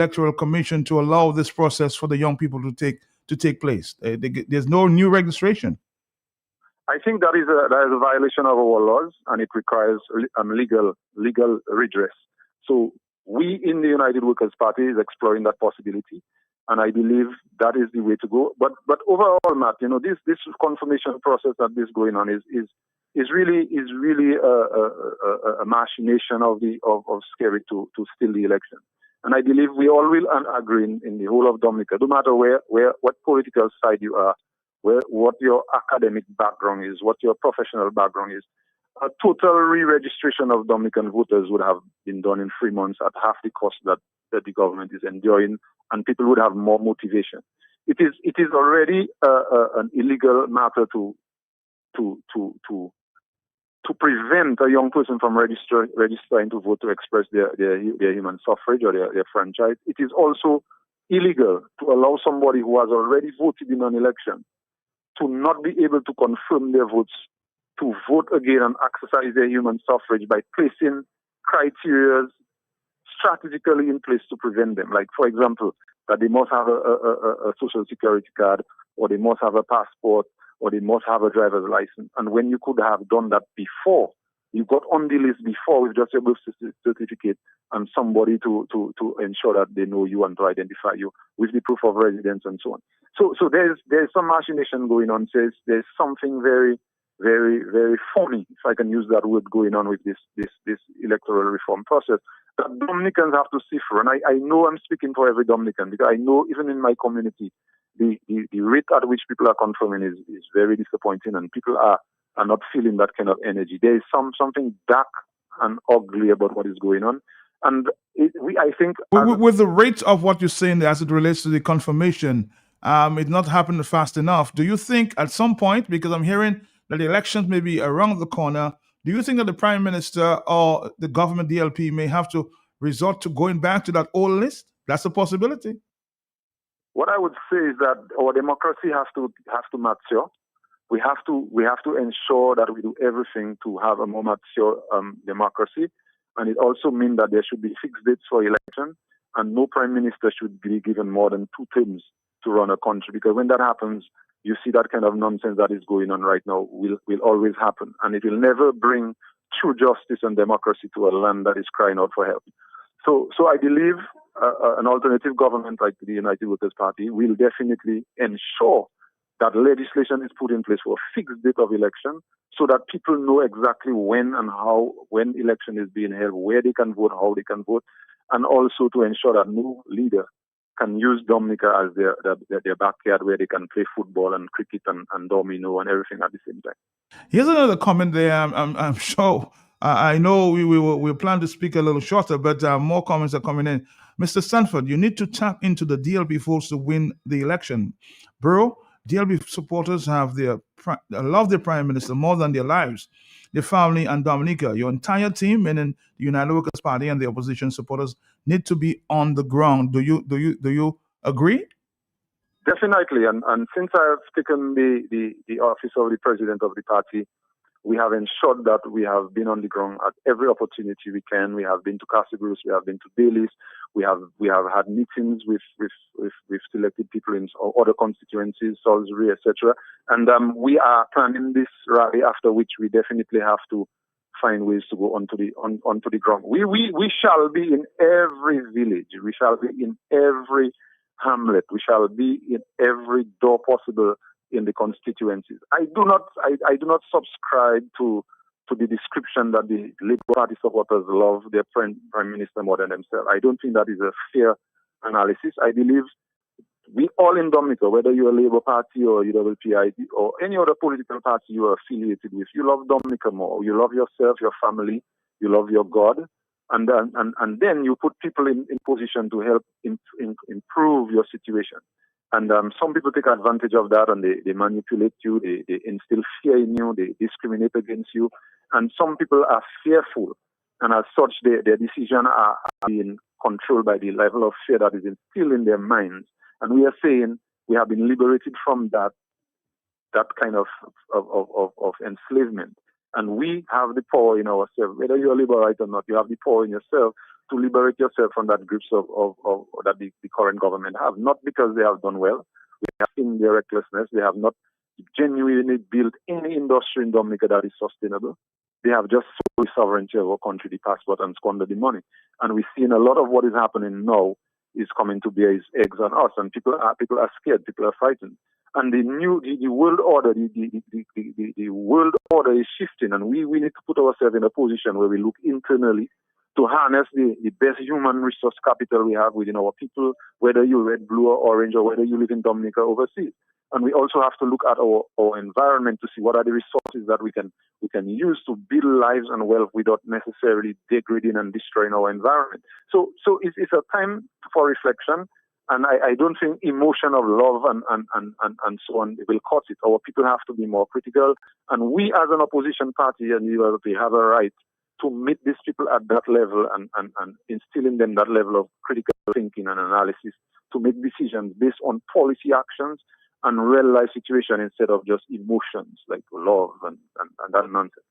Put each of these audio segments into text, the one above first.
Electoral Commission to allow this process for the young people to take place? There's no new registration. I think that is a violation of our laws, and it requires legal redress. So we in the United Workers' Party is exploring that possibility, and I believe that is the way to go. But overall, Matt, this confirmation process that is going on is really a machination of Skerry to steal the election. And I believe we all will agree in the whole of Dominica, no matter what political side you are, what your academic background is, what your professional background is. A total re-registration of Dominican voters would have been done in 3 months at half the cost that the government is enduring, and people would have more motivation. It is already an illegal matter to prevent a young person from registering to vote to express their human suffrage or their franchise. It is also illegal to allow somebody who has already voted in an election to not be able to confirm their votes, to vote again and exercise their human suffrage by placing criteria strategically in place to prevent them. Like, for example, that they must have a social security card, or they must have a passport, or they must have a driver's license. And when you could have done that before, you got on the list before with just your birth certificate and somebody to ensure that they know you and to identify you with the proof of residence and so on. So there's some machination going on. There's something very, very, very funny, if I can use that word, going on with this electoral reform process that Dominicans have to see through. And I know I'm speaking for every Dominican, because I know even in my community, the rate at which people are confirming is very disappointing, and people are not feeling that kind of energy. There is something dark and ugly about what is going on. And I think... With the rate of what you're saying as it relates to the confirmation, it's not happening fast enough. Do you think at some point, because I'm hearing that the elections may be around the corner, do you think that the Prime Minister or the government DLP may have to resort to going back to that old list? That's a possibility. What I would say is that our democracy has to mature. We have to ensure that we do everything to have a more mature democracy, and it also means that there should be fixed dates for election, and no prime minister should be given more than 2 terms to run a country. Because when that happens, you see that kind of nonsense that is going on right now will always happen, and it will never bring true justice and democracy to a land that is crying out for help. So I believe an alternative government like the United Workers' Party will definitely ensure that legislation is put in place for a fixed date of election, so that people know exactly when election is being held, where they can vote, how they can vote, and also to ensure that no leader can use Dominica as their backyard where they can play football and cricket and domino and everything at the same time. Here's another comment there. I'm sure. I know we plan to speak a little shorter, but more comments are coming in. Mr. Stanford, you need to tap into the DLP votes to win the election. Bro, DLP supporters love their Prime Minister more than their lives, their family, and Dominica. Your entire team, meaning the United Workers' Party and the opposition supporters, need to be on the ground. Do you agree? Definitely, and since I have taken the office of the president of the party, we have ensured that we have been on the ground at every opportunity we can. We have been to Casablanca, we have been to Daly's, we have had meetings with selected people in other constituencies, Salisbury, etc. And we are planning this rally, after which we definitely have to find ways to go onto the ground. We shall be in every village. We shall be in every hamlet. We shall be in every door possible in the constituencies. I do not subscribe to the description that the Labour Party supporters love their Prime Minister more than themselves. I don't think that is a fair analysis. I believe we all in Dominica, whether you're a Labour Party or UWPID or any other political party you are affiliated with, you love Dominica more. You love yourself, your family, you love your God, and then you put people in position to help improve your situation. And some people take advantage of that, and they manipulate you, they instill fear in you, they discriminate against you. And some people are fearful, and as such, their decisions are being controlled by the level of fear that is instilled in their minds. And we are saying we have been liberated from that kind of enslavement. And we have the power in ourselves. Whether you're a Labourite or not, you have the power in yourself to liberate yourself from that grips of that the current government have. Not because they have done well. We have seen their recklessness. They have not genuinely built any industry in Dominica that is sustainable. They have just sold the sovereignty of our country, the passport, and squandered the money. And we've seen a lot of what is happening now is coming to bear its eggs on us, and people are scared, people are frightened. And the world order, the world order is shifting, and we need to put ourselves in a position where we look internally to harness the best human resource capital we have within our people, whether you're red, blue, or orange, or whether you live in Dominica or overseas. And we also have to look at our environment to see what are the resources that we can use to build lives and wealth without necessarily degrading and destroying our environment. So it's a time for reflection, and I don't think emotion of love and so on will cut it. Our people have to be more critical, and we as an opposition party and we have a right to meet these people at that level and instill in them that level of critical thinking and analysis to make decisions based on policy actions and real life situation instead of just emotions like love and that nonsense.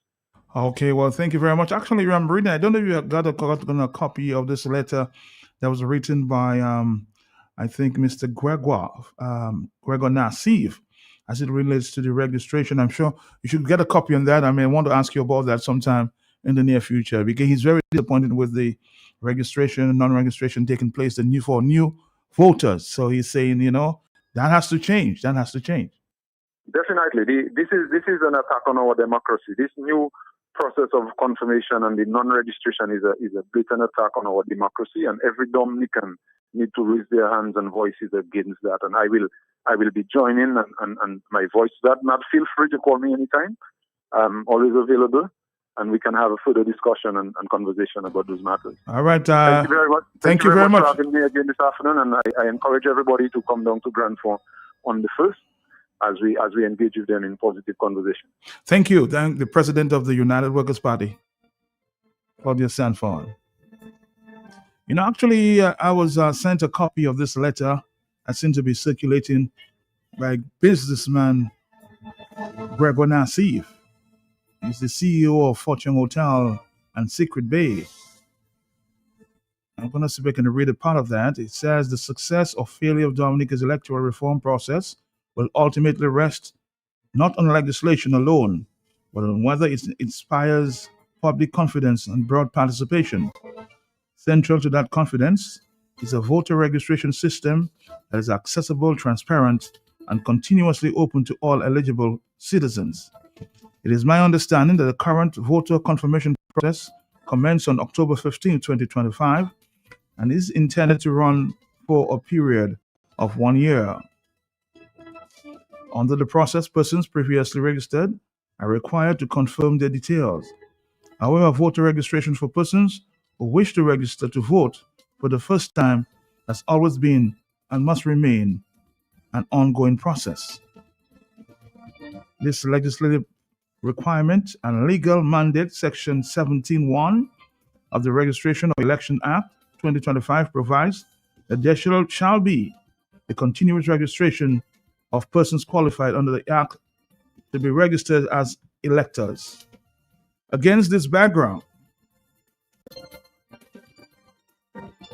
Okay, well, thank you very much. Actually, I'm reading. I don't know if you got a copy of this letter that was written by, I think, Mr. Gregor Nassif, as it relates to the registration. I'm sure you should get a copy on that. I may want to ask you about that sometime in the near future, because he's very disappointed with the registration and non-registration taking place for new voters. So he's saying, that has to change. That has to change. Definitely. This is an attack on our democracy. This new process of confirmation and the non-registration is a blatant attack on our democracy, and every Dominican need to raise their hands and voices against that. And I will be joining and my voice to that. Not feel free to call me anytime. I'm always available, and we can have a further discussion and conversation about those matters. All right. Thank you very much. Thank you very much for having me again this afternoon, and I encourage everybody to come down to Grand Fond on the 1st as we engage with them in positive conversation. Thank you. Thank the President of the United Workers' Party, Claudia Sanford. Actually, I was sent a copy of this letter that seems to be circulating by businessman Gregor Nassif. He's the CEO of Fortune Hotel and Secret Bay. I'm going to see if I can read a part of that. It says the success or failure of Dominica's electoral reform process will ultimately rest not on legislation alone, but on whether it inspires public confidence and broad participation. Central to that confidence is a voter registration system that is accessible, transparent, and continuously open to all eligible citizens. It is my understanding that the current voter confirmation process commenced on October 15, 2025, and is intended to run for a period of 1 year. Under the process, persons previously registered are required to confirm their details. However, voter registration for persons who wish to register to vote for the first time has always been and must remain an ongoing process. This legislative requirement and legal mandate, Section 17(1) of the Registration of Election Act 2025 provides that there shall be a continuous registration of persons qualified under the Act to be registered as electors. Against this background,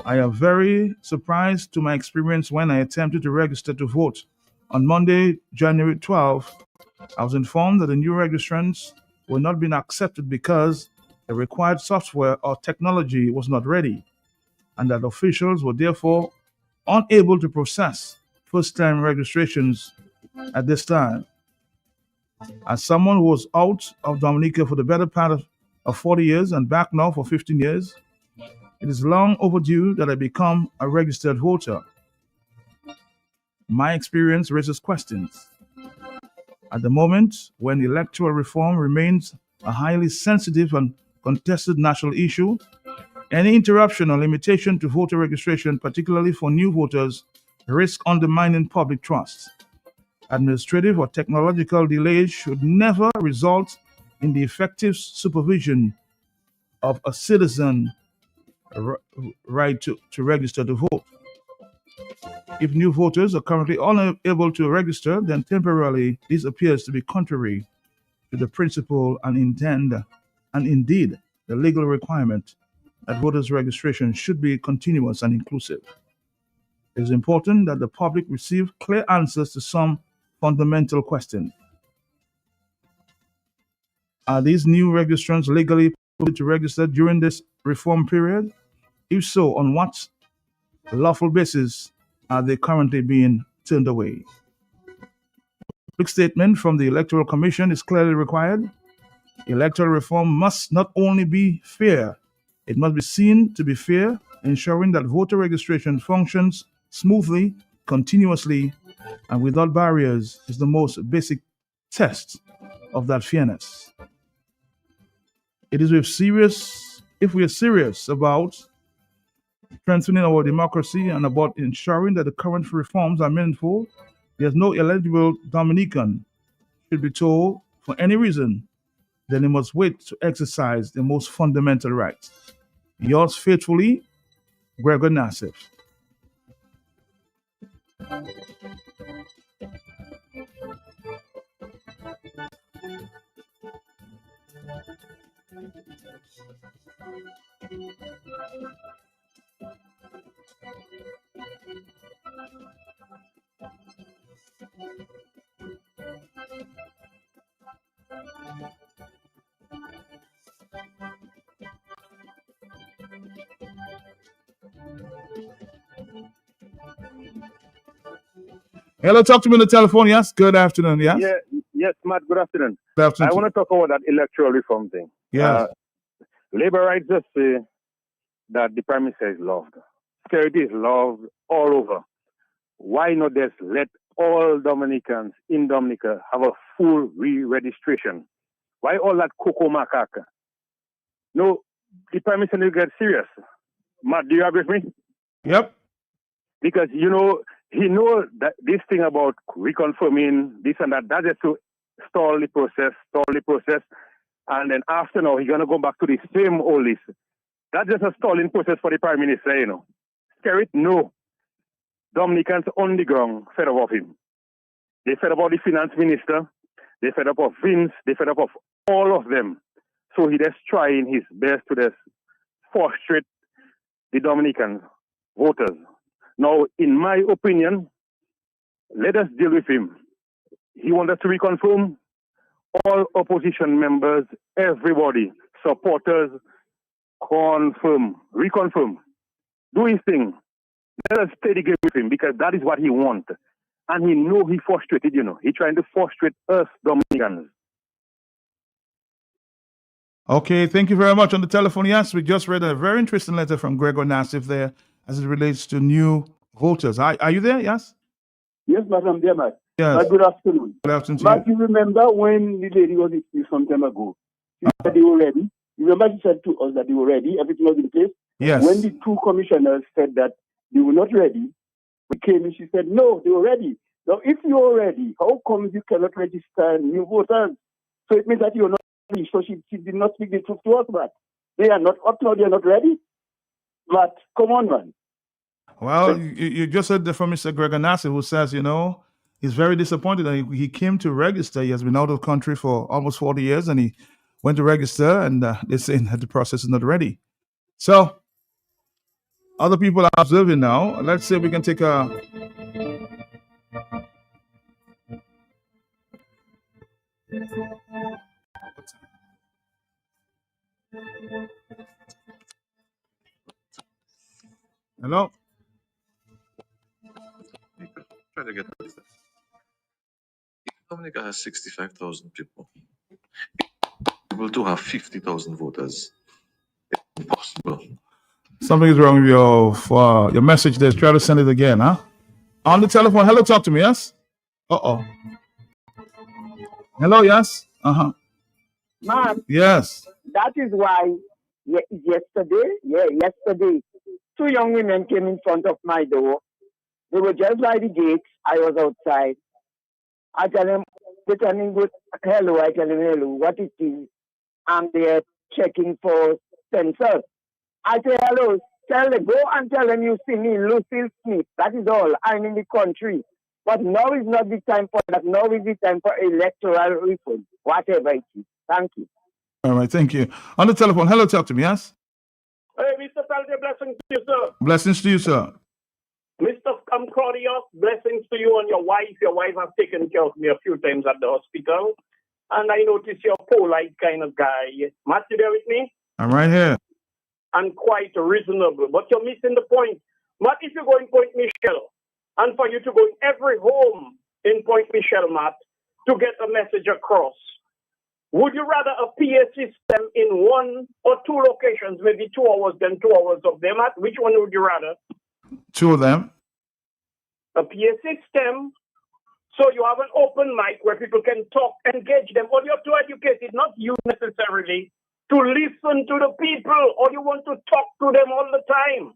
I am very surprised to my experience when I attempted to register to vote. On Monday, January 12th, I was informed that the new registrants were not being accepted because the required software or technology was not ready, and that officials were therefore unable to process first-time registrations at this time. As someone who was out of Dominica for the better part of 40 years and back now for 15 years, it is long overdue that I become a registered voter. My experience raises questions. At the moment, when electoral reform remains a highly sensitive and contested national issue, any interruption or limitation to voter registration, particularly for new voters, risk undermining public trust. Administrative or technological delays should never result in the effective supervision of a citizen right to register to vote. If new voters are currently unable to register, then temporarily this appears to be contrary to the principle and indeed the legal requirement that voters' registration should be continuous and inclusive. It is important that the public receive clear answers to some fundamental questions. Are these new registrants legally permitted to register during this reform period? If so, on what lawful basis are they currently being turned away? A public statement from the Electoral Commission is clearly required. Electoral reform must not only be fair, it must be seen to be fair, ensuring that voter registration functions smoothly, continuously, and without barriers is the most basic test of that fairness. It is if we are serious about strengthening our democracy and about ensuring that the current reforms are meaningful, there's no eligible Dominican should be told for any reason then he must wait to exercise the most fundamental rights. Yours faithfully, Gregor Nassif. Hello, talk to me on the telephone. Yes, good afternoon. Yes, Yes, Matt, good afternoon. good afternoon. I want to talk about that electoral reform thing. Yes. Labor rights just say that the Prime Minister is loved. Security is loved all over. Why not just let all Dominicans in Dominica have a full re-registration? Why all that cocoa macaque? No, the Prime Minister needs to get serious. Matt, do you agree with me? Yep. Because, he knows that this thing about reconfirming this and that is to stall the process. And then after now, he's going to go back to the same old list. That's just a stalling process for the Prime Minister, Scare it? No. Dominicans on the ground fed up of him. They fed up of the Finance Minister. They fed up of Vince. They fed up of all of them. So he just trying his best to just frustrate the Dominican voters. Now, in my opinion, let us deal with him. He wants us to reconfirm. All opposition members, everybody, supporters, reconfirm. Do his thing. Let us play the game with him because that is what he wants. And he know he frustrated, He trying to frustrate us Dominicans. Okay, thank you very much. On the telephone, yes, we just read a very interesting letter from Gregor Nassif there as it relates to new voters. Are you there? Yes? Yes, madam, dear Matt. Yes. Good afternoon. Good afternoon to Matt, you. you remember when the lady was excused some time ago? She said they were ready. You remember she said to us that they were ready, everything was in place? Yes. When the two commissioners said that they were not ready, we came and she said, no, they were ready. Now, if you are ready, how come you cannot register new voters? So it means that you're not ready. So she did not speak the truth to us, but they are not up now, they are not ready. But come on, man. Well, you just heard from Mr. Gregor Nassif, who says, he's very disappointed that he came to register. He has been out of the country for almost 40 years, and he went to register, and they're saying that the process is not ready. So, other people are observing now. Let's see if we can take a... Hello? Try to get this. Dominica has 65,000 people. Able to have 50,000 voters. It's impossible. Something is wrong with your message there. Try to send it again, huh? On the telephone. Hello, talk to me, yes? Uh-oh. Hello, yes? Uh-huh. Ma'am, Yes. that is why yesterday, two young women came in front of my door. They were just by the gate. I was outside. I tell them, they tell me, hello. I tell them, hello, what it is. And they're checking for sensors. I say, hello, go and tell them you see me, Lucille Smith. That is all. I'm in the country. But now is not the time for that. Now is the time for electoral reform, whatever it is. Thank you. All right, thank you. On the telephone. Hello, talk to me, yes? Hey, Mr. Salve, blessings to you, sir. Blessings to you, sir. Mr. Claudius, blessings to you and your wife. Your wife has taken care of me a few times at the hospital. And I notice you're a polite kind of guy. Matt, you there with me? I'm right here. And quite reasonable. But you're missing the point. Matt, if you go in Point Michelle, and for you to go in every home in Point Michelle, Matt, to get a message across, would you rather a PA system in 1 or 2 locations, maybe 2 hours, than 2 hours of them, Matt? Which one would you rather? 2 of them. A PA system, so you have an open mic where people can talk, engage them. All you have to educate is not you necessarily to listen to the people, or you want to talk to them all the time.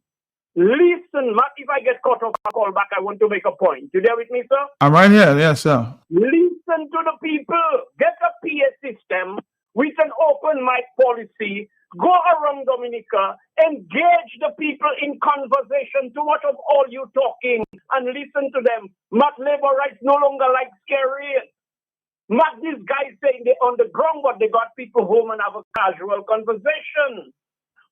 Listen, Matt, if I get cut off, I'll call back. I want to make a point. You there with me, sir? I'm right here. Yes, sir. Listen to the people. Get a PA system with an open mic policy. Go around Dominica, engage the people in conversation. Too much of all you talking and listen to them. Matt, labor rights no longer like scary. Matt, these guys saying they're on the ground, but they got people home and have a casual conversation.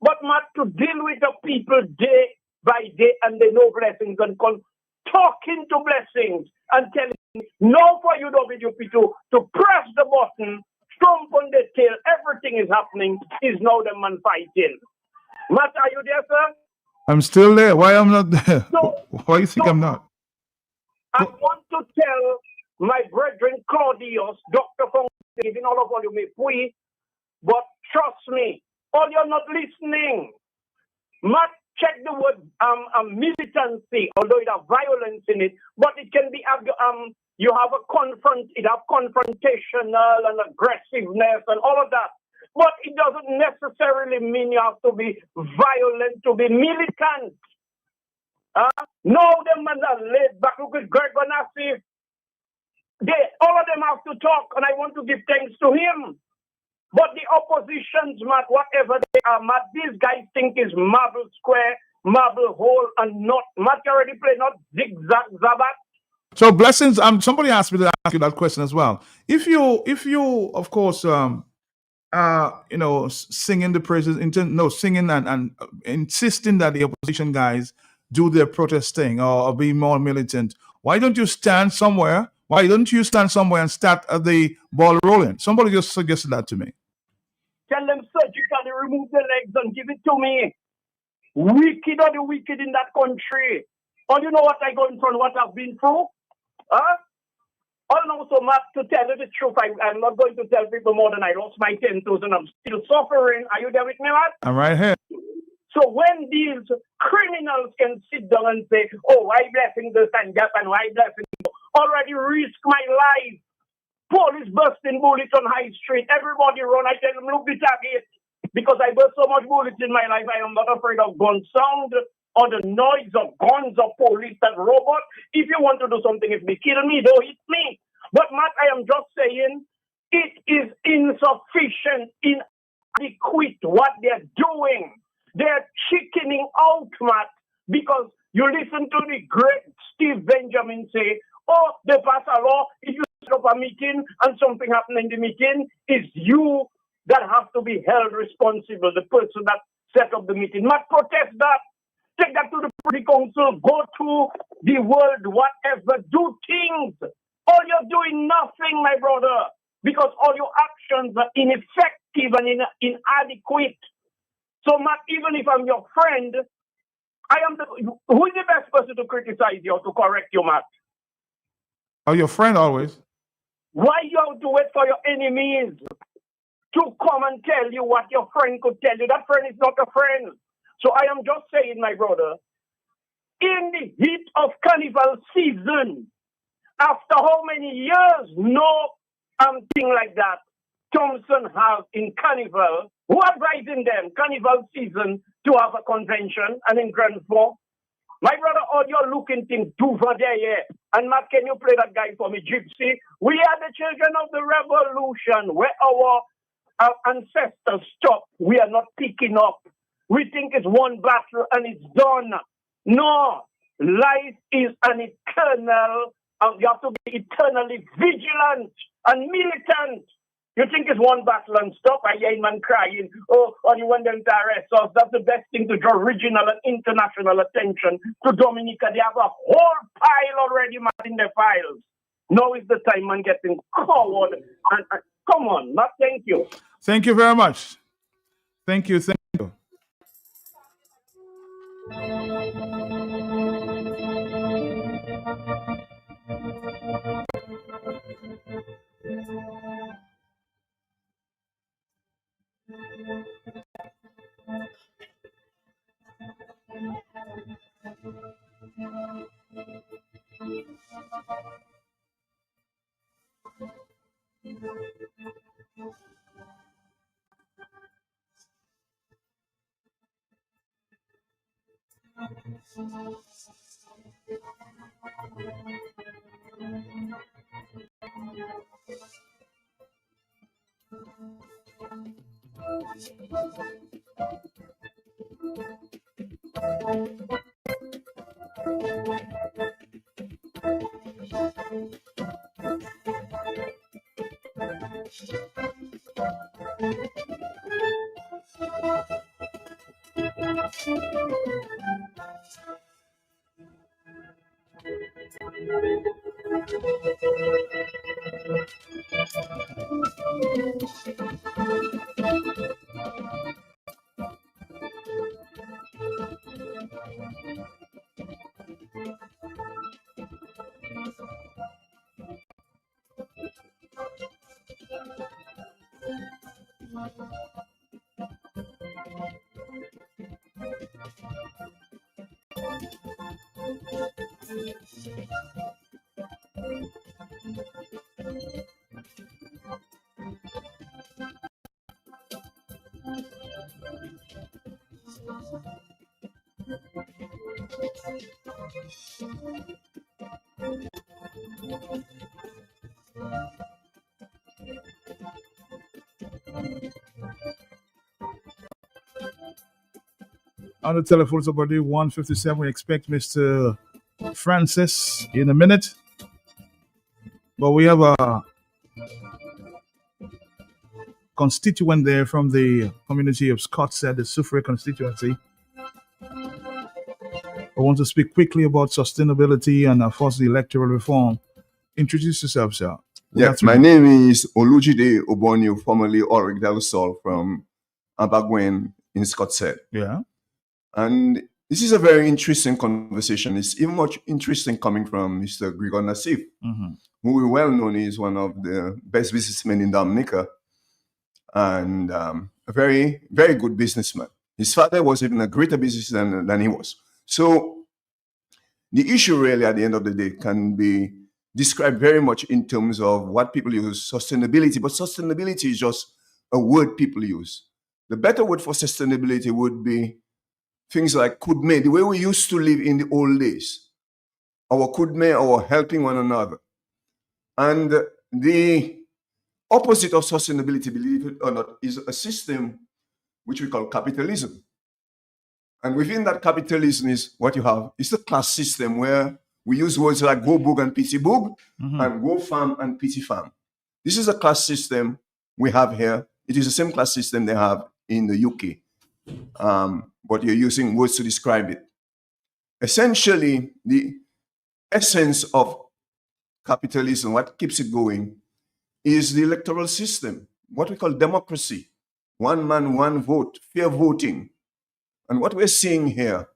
But Matt, to deal with the people day by day and they know blessings and talking to blessings and telling no for you WP to press the button, stomp on the tail, everything is happening, is now the man fighting. Matt, are you there, sir? I'm still there. Why I'm not there? So, Why you think I'm not? I want to tell my brethren Claudius, Dr. Fong, even all of you may pray, but trust me, all you're not listening. Matt, check the word militancy, although it has violence in it, but it can be you have it have confrontational and aggressiveness and all of that. But it doesn't necessarily mean you have to be violent to be militant. No, them men are laid back. Look at Greg Onassis. All of them have to talk, and I want to give thanks to him. But the oppositions, Matt, whatever they are, Matt, these guys think is marble square, marble hole, and not, Matt, you already play not zigzag zabat. So blessings. Somebody asked me to ask you that question as well. If you, of course, singing the praises, singing and insisting that the opposition guys do their protesting or be more militant. Why don't you stand somewhere? Why don't you stand somewhere and start the ball rolling? Somebody just suggested that to me. Tell them surgically remove the legs and give it to me. Wicked are the wicked in that country. Oh, you know what I go in front, what I've been through? Also, Matt, to tell you the truth, I'm not going to tell people more than I lost my 10,000. I'm still suffering. Are you there with me, Matt? I'm right here. So when these criminals can sit down and say, oh, why blessing this and that and why blessing you, already risk my life. Police busting bullets on High Street. Everybody run. I tell them, look the target. Because I burst so much bullets in my life, I am not afraid of gun sound or the noise of guns or police and robots. If you want to do something, if they kill me, don't hit me. But Matt, I am just saying it is insufficient, inadequate what they're doing. They're chickening out, Matt, because you listen to the great Steve Benjamin say, oh, they pass a law. If you set up a meeting and something happens in the meeting, it's you that have to be held responsible, the person that set up the meeting. Matt, protest that. Take that to the Privy Council. Go to the world, whatever. Do things. All you're doing nothing, my brother, because all your actions are ineffective and inadequate. So, Matt, even if I'm your friend, who is the best person to criticize you or to correct you, Matt? Oh, your friend always. Why you have to wait for your enemies to come and tell you what your friend could tell you? That friend is not a friend. So I am just saying, my brother, in the heat of carnival season, after how many years, no thing like that, Thompson has in carnival, who advising them, carnival season, to have a convention and in Grand Fork. My brother, all your looking things do for there, yeah. And Matt, can you play that guy for me, Gypsy? We are the children of the revolution, where our ancestors stopped. We are not picking up. We think it's one battle and it's done. No, life is an eternal, you have to be eternally vigilant and militant You think it's one battle and stop? I hear man crying, oh, or you want them to arrest us. That's the best thing to draw regional and international attention to Dominica. They have a whole pile already, man, in their files. Now is the time, man, getting forward. And come on, not thank you. Thank you very much. Thank you. Thank you. On the telephone, it's about 1:57. We expect Mr. Francis in a minute. But we have a constituent there from the community of Scottsdale, the Soufriere constituency. I want to speak quickly about sustainability and, of course, the electoral reform. Introduce yourself, sir. Yes, my name is Olujide Obonio, formerly Ulrich Del Sol from Abaguen in Scottsdale. Yeah. And this is a very interesting conversation. It's even much interesting coming from Mr. Grigor Nassif, who we well known is one of the best businessmen in Dominica and a very, very good businessman. His father was even a greater businessman than he was. So the issue really at the end of the day can be described very much in terms of what people use, sustainability. But sustainability is just a word people use. The better word for sustainability would be things like kudme, the way we used to live in the old days. Our kudme, our helping one another. And the opposite of sustainability, believe it or not, is a system which we call capitalism. And within that capitalism is what you have. It's a class system where we use words like go boog and pity boog, and go farm and pity farm. This is a class system we have here. It is the same class system they have in the UK. But you're using words to describe it. Essentially, the essence of capitalism, what keeps it going, is the electoral system, what we call democracy. One man, one vote, fair voting. And what we're seeing here,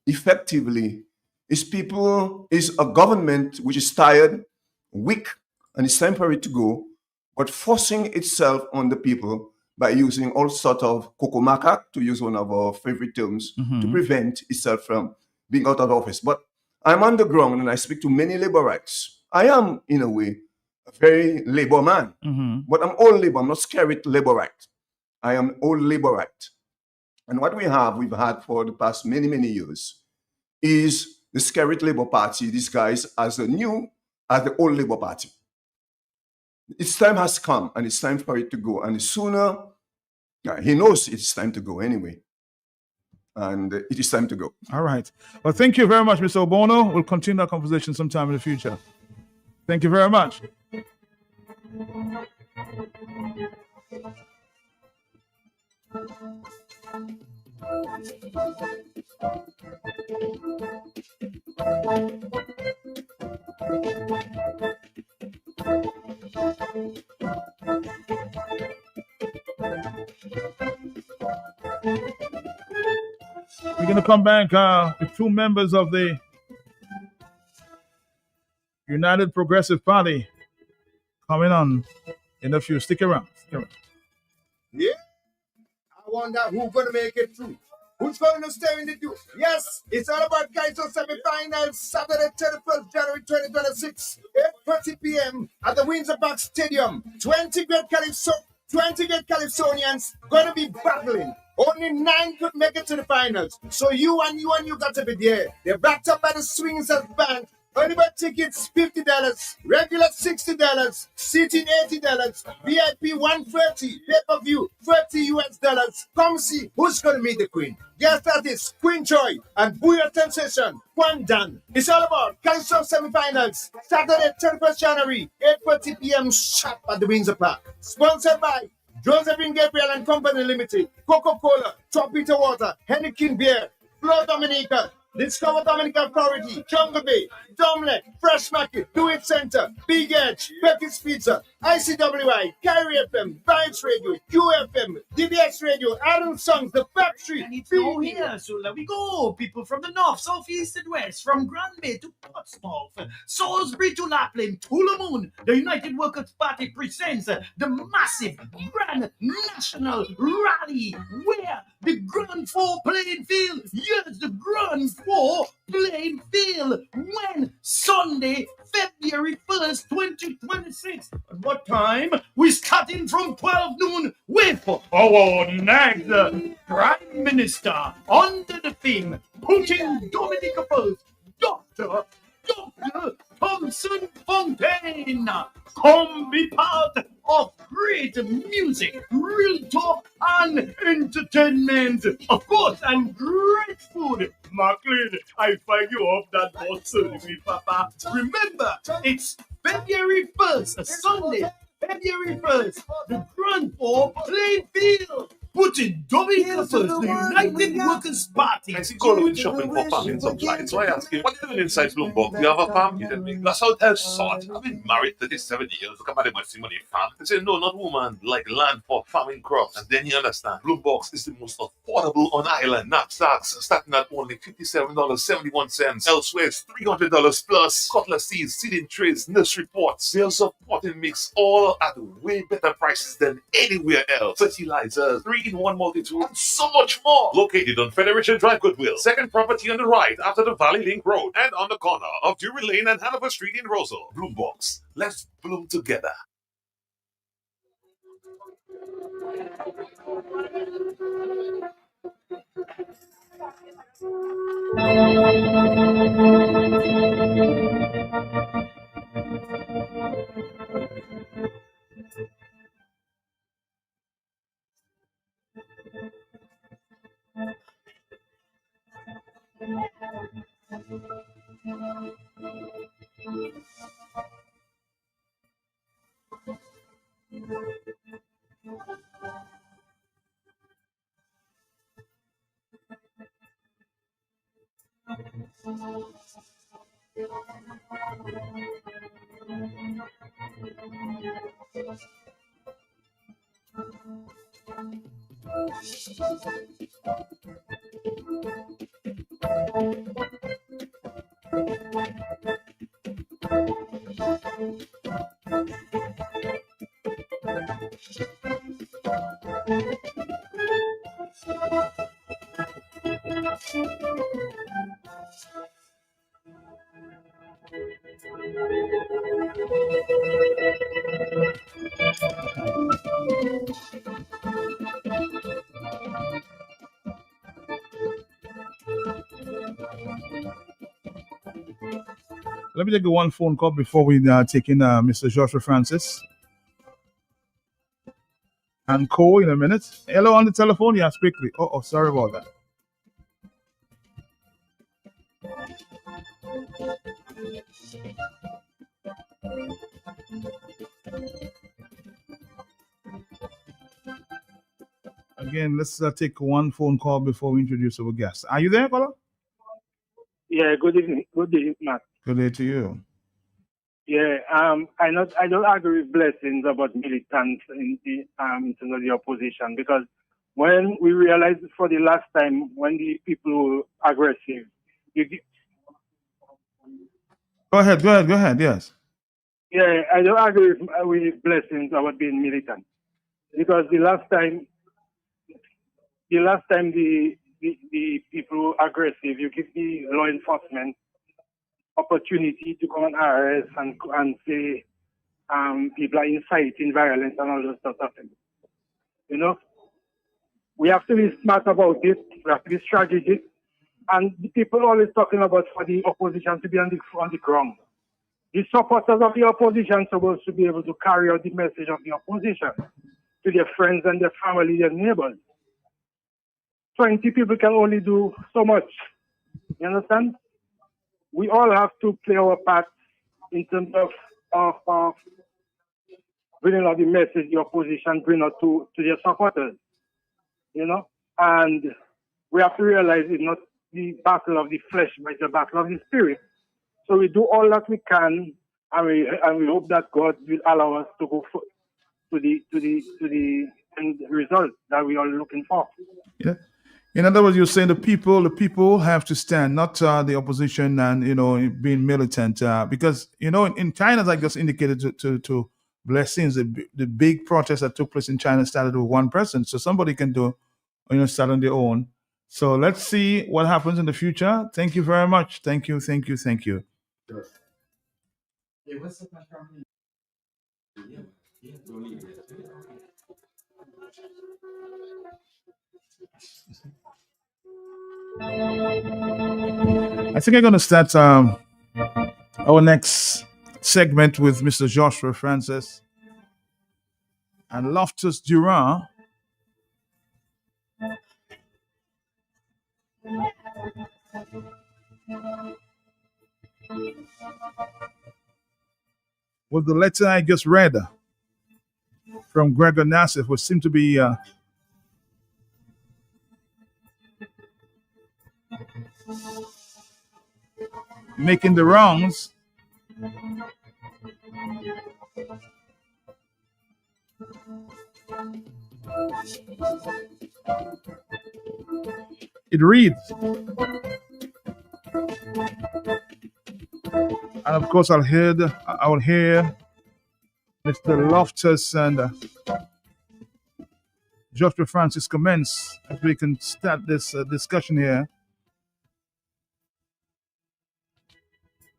effectively, is a government which is tired, weak, and it's time for it to go, but forcing itself on the people by using all sort of kokomaka, to use one of our favorite terms, to prevent itself from being out of office. But I'm on the ground and I speak to many labor rights. I am, in a way, a very labor man, but I'm all labor. I'm not scared with labor right. I am all labor right. And what we've had for the past many, many years, is the Skerrit Labour Party disguised as the old Labour Party. Its time has come, and it's time for it to go. And sooner, he knows it's time to go anyway. And it is time to go. All right. Well, thank you very much, Mr. Obono. We'll continue our conversation sometime in the future. Thank you very much. We're going to come back with two members of the United Progressive Party coming on in a few. Stick around. Stick around. Yeah, I wonder who's going to make it through. Who's going to stay in the queue? Yes, it's all about Kaiser semi-finals, Saturday, 31st January 2026, 8:30 p.m. at the Windsor Park Stadium. 20 great Calypsonians going to be battling. Only 9 could make it to the finals. So you got to be there. They're backed up by the Swings Bank. Early bird tickets $50, regular $60, seating $80, VIP $130, pay-per-view $30 US. Come see who's going to meet the Queen. Guest artists Queen Joy and Booyah Sensation Juan Dan. It's all about Calypso semi-finals, Saturday 31st January, 8:30 p.m. sharp at the Windsor Park. Sponsored by Josephine Gabriel and Company Limited, Coca-Cola, Top Peter Water, Henneken Beer, Flo Dominica, Discover Dominica Authority, Jungle Bay, Domlet, Fresh Market, Do It Center, Big Edge, Becky's Pizza, ICWI, Carry FM, Vibes Radio, QFM, DBS Radio, Adam Songs, The Factory. And it's all here, so there we go. People from the north, south, east, and west, from Grand Bay to Portsmouth, Salisbury to Lapland, Tullamoon, the United Workers' Party presents the massive Grand National Rally, where the Grand Four playing field, yes, the Grand Four playing field, when Sunday, February 1st, 2026. At what time? We're starting from 12 noon with our next Prime Minister under the theme, putting Dominica first, Dr. Thompson Fontaine. Come be part of great music, real talk, and entertainment. Of course, and great food. Macklin, I find you off that bus serving, Papa. Remember, it's February 1st, Sunday, February 1st, the Grand Four playing field. Putting Dominica first, the United Workers' Party. I see going shopping for farming supplies. So I ask you, what are you doing inside Bloomberg? Do you have a farm? You tell me, that's how it has sought. I've been married 37 years. Look at my money farm. They say, no, not woman, like land for farming crops. And then you understand, Bloombox is the most affordable on island. Knapsacks starting at only $57.71. Elsewhere, it's $300 plus. Cutlass seeds, seeding trays, nursery pots, sales of potting mix, all at way better prices than anywhere else. Fertilizers, 3-in-1 multi-tool, and so much more. Located on Federation Drive, Goodwill. Second property on the right after the Valley Link Road and on the corner of Drury Lane and Hanover Street in Rosal. Bloombox. Let's bloom together. Let me take one phone call before we take in Mr. Joshua Francis and Co. in a minute. Hello on the telephone. Yes, quickly. Oh, sorry about that. Again, let's take one phone call before we introduce our guest. Are you there, caller? Yeah, good evening. Good evening, Matt. Good day to you. Yeah, I don't agree with blessings about militants in terms of the opposition, because when we realized for the last time when the people were aggressive, Go ahead. Yes. Yeah, I don't agree with blessings about being militant, because the last time the people were aggressive, you give the law enforcement opportunity to come and arrest and say people are inciting violence and all those sorts of things. You know, we have to be smart about it. We have to be strategic. And the people always talking about for the opposition to be on the ground. The supporters of the opposition are supposed to be able to carry out the message of the opposition to their friends and their family, their neighbors. 20 people can only do so much. You understand? We all have to play our part in terms of bringing out the message the opposition bring out to their supporters. You know? And we have to realize it's not the battle of the flesh, but it's the battle of the spirit. So we do all that we can, and we hope that God will allow us to go to the end result that we are looking for. Yeah. In other words, you're saying the people have to stand, not the opposition and being militant. Because in China, as I just indicated to Blessings, the big protest that took place in China started with one person. So somebody can start on their own. So let's see what happens in the future. Thank you very much. Thank you. I think I'm going to start our next segment with Mr. Joshua Francis and Loftus Durand. With the letter I just read from Gregor Nassif, which seemed to be making the rounds. It reads, and of course I'll hear Mr. Loftus and Joshua Francis comments as we can start this discussion here.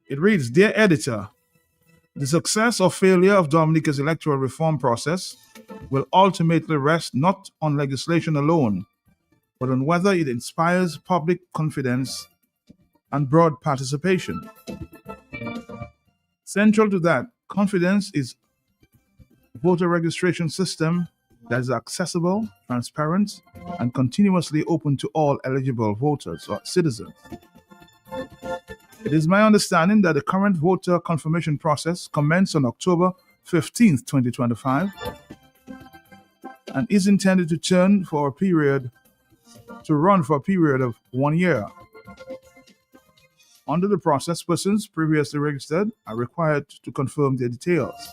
It reads, Dear Editor, the success or failure of Dominica's electoral reform process will ultimately rest not on legislation alone, but on whether it inspires public confidence and broad participation. Central to that confidence is a voter registration system that is accessible, transparent, and continuously open to all eligible voters or citizens. It is my understanding that the current voter confirmation process commenced on October 15th, 2025, and is intended to run for a period of 1 year. Under the process, persons previously registered are required to confirm their details.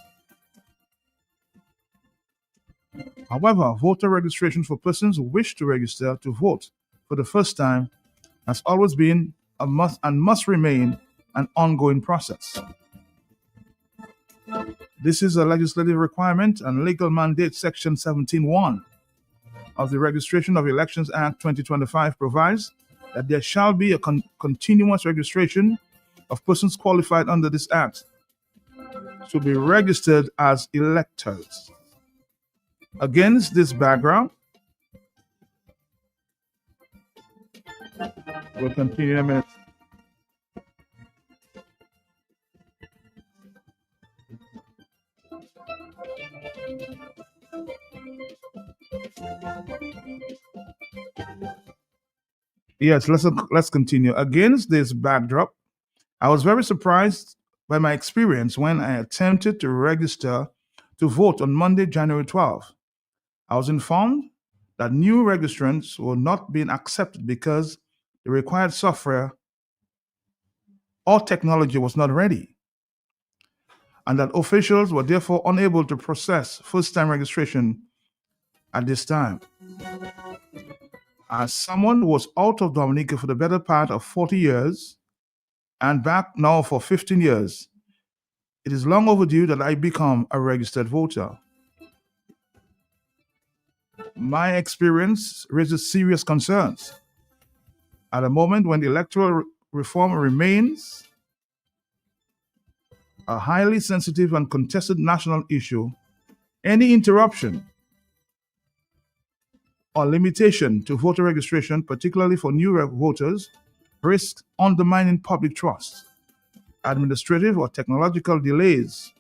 However, voter registration for persons who wish to register to vote for the first time has always been a must remain an ongoing process. This is a legislative requirement, and legal mandate section 17(1) of the Registration of Elections Act 2025 provides that there shall be a continuous registration of persons qualified under this act to be registered as electors. Against this background, we'll continue in a minute. Yes, let's continue. Against this backdrop, I was very surprised by my experience when I attempted to register to vote on Monday, January 12th. I was informed that new registrants were not being accepted because the required software or technology was not ready, and that officials were therefore unable to process first-time registration at this time. As someone who was out of Dominica for the better part of 40 years and back now for 15 years, it is long overdue that I become a registered voter. My experience raises serious concerns. At a moment when electoral reform remains a highly sensitive and contested national issue, any interruption or limitation to voter registration, particularly for new voters, risks undermining public trust. Administrative or technological delays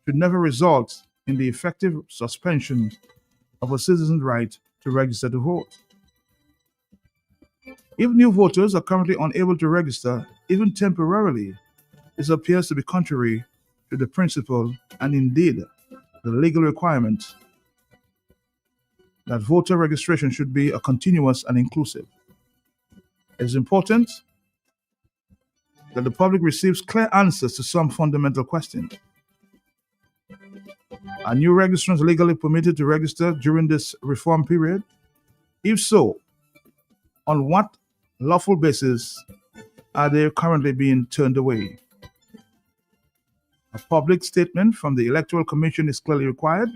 should never result in the effective suspension of a citizen's right to register to vote. If new voters are currently unable to register, even temporarily, this appears to be contrary to the principle and indeed the legal requirement that voter registration should be a continuous and inclusive. It is important that the public receives clear answers to some fundamental questions. Are new registrants legally permitted to register during this reform period? If so, on what lawful basis are they currently being turned away? A public statement from the Electoral Commission is clearly required.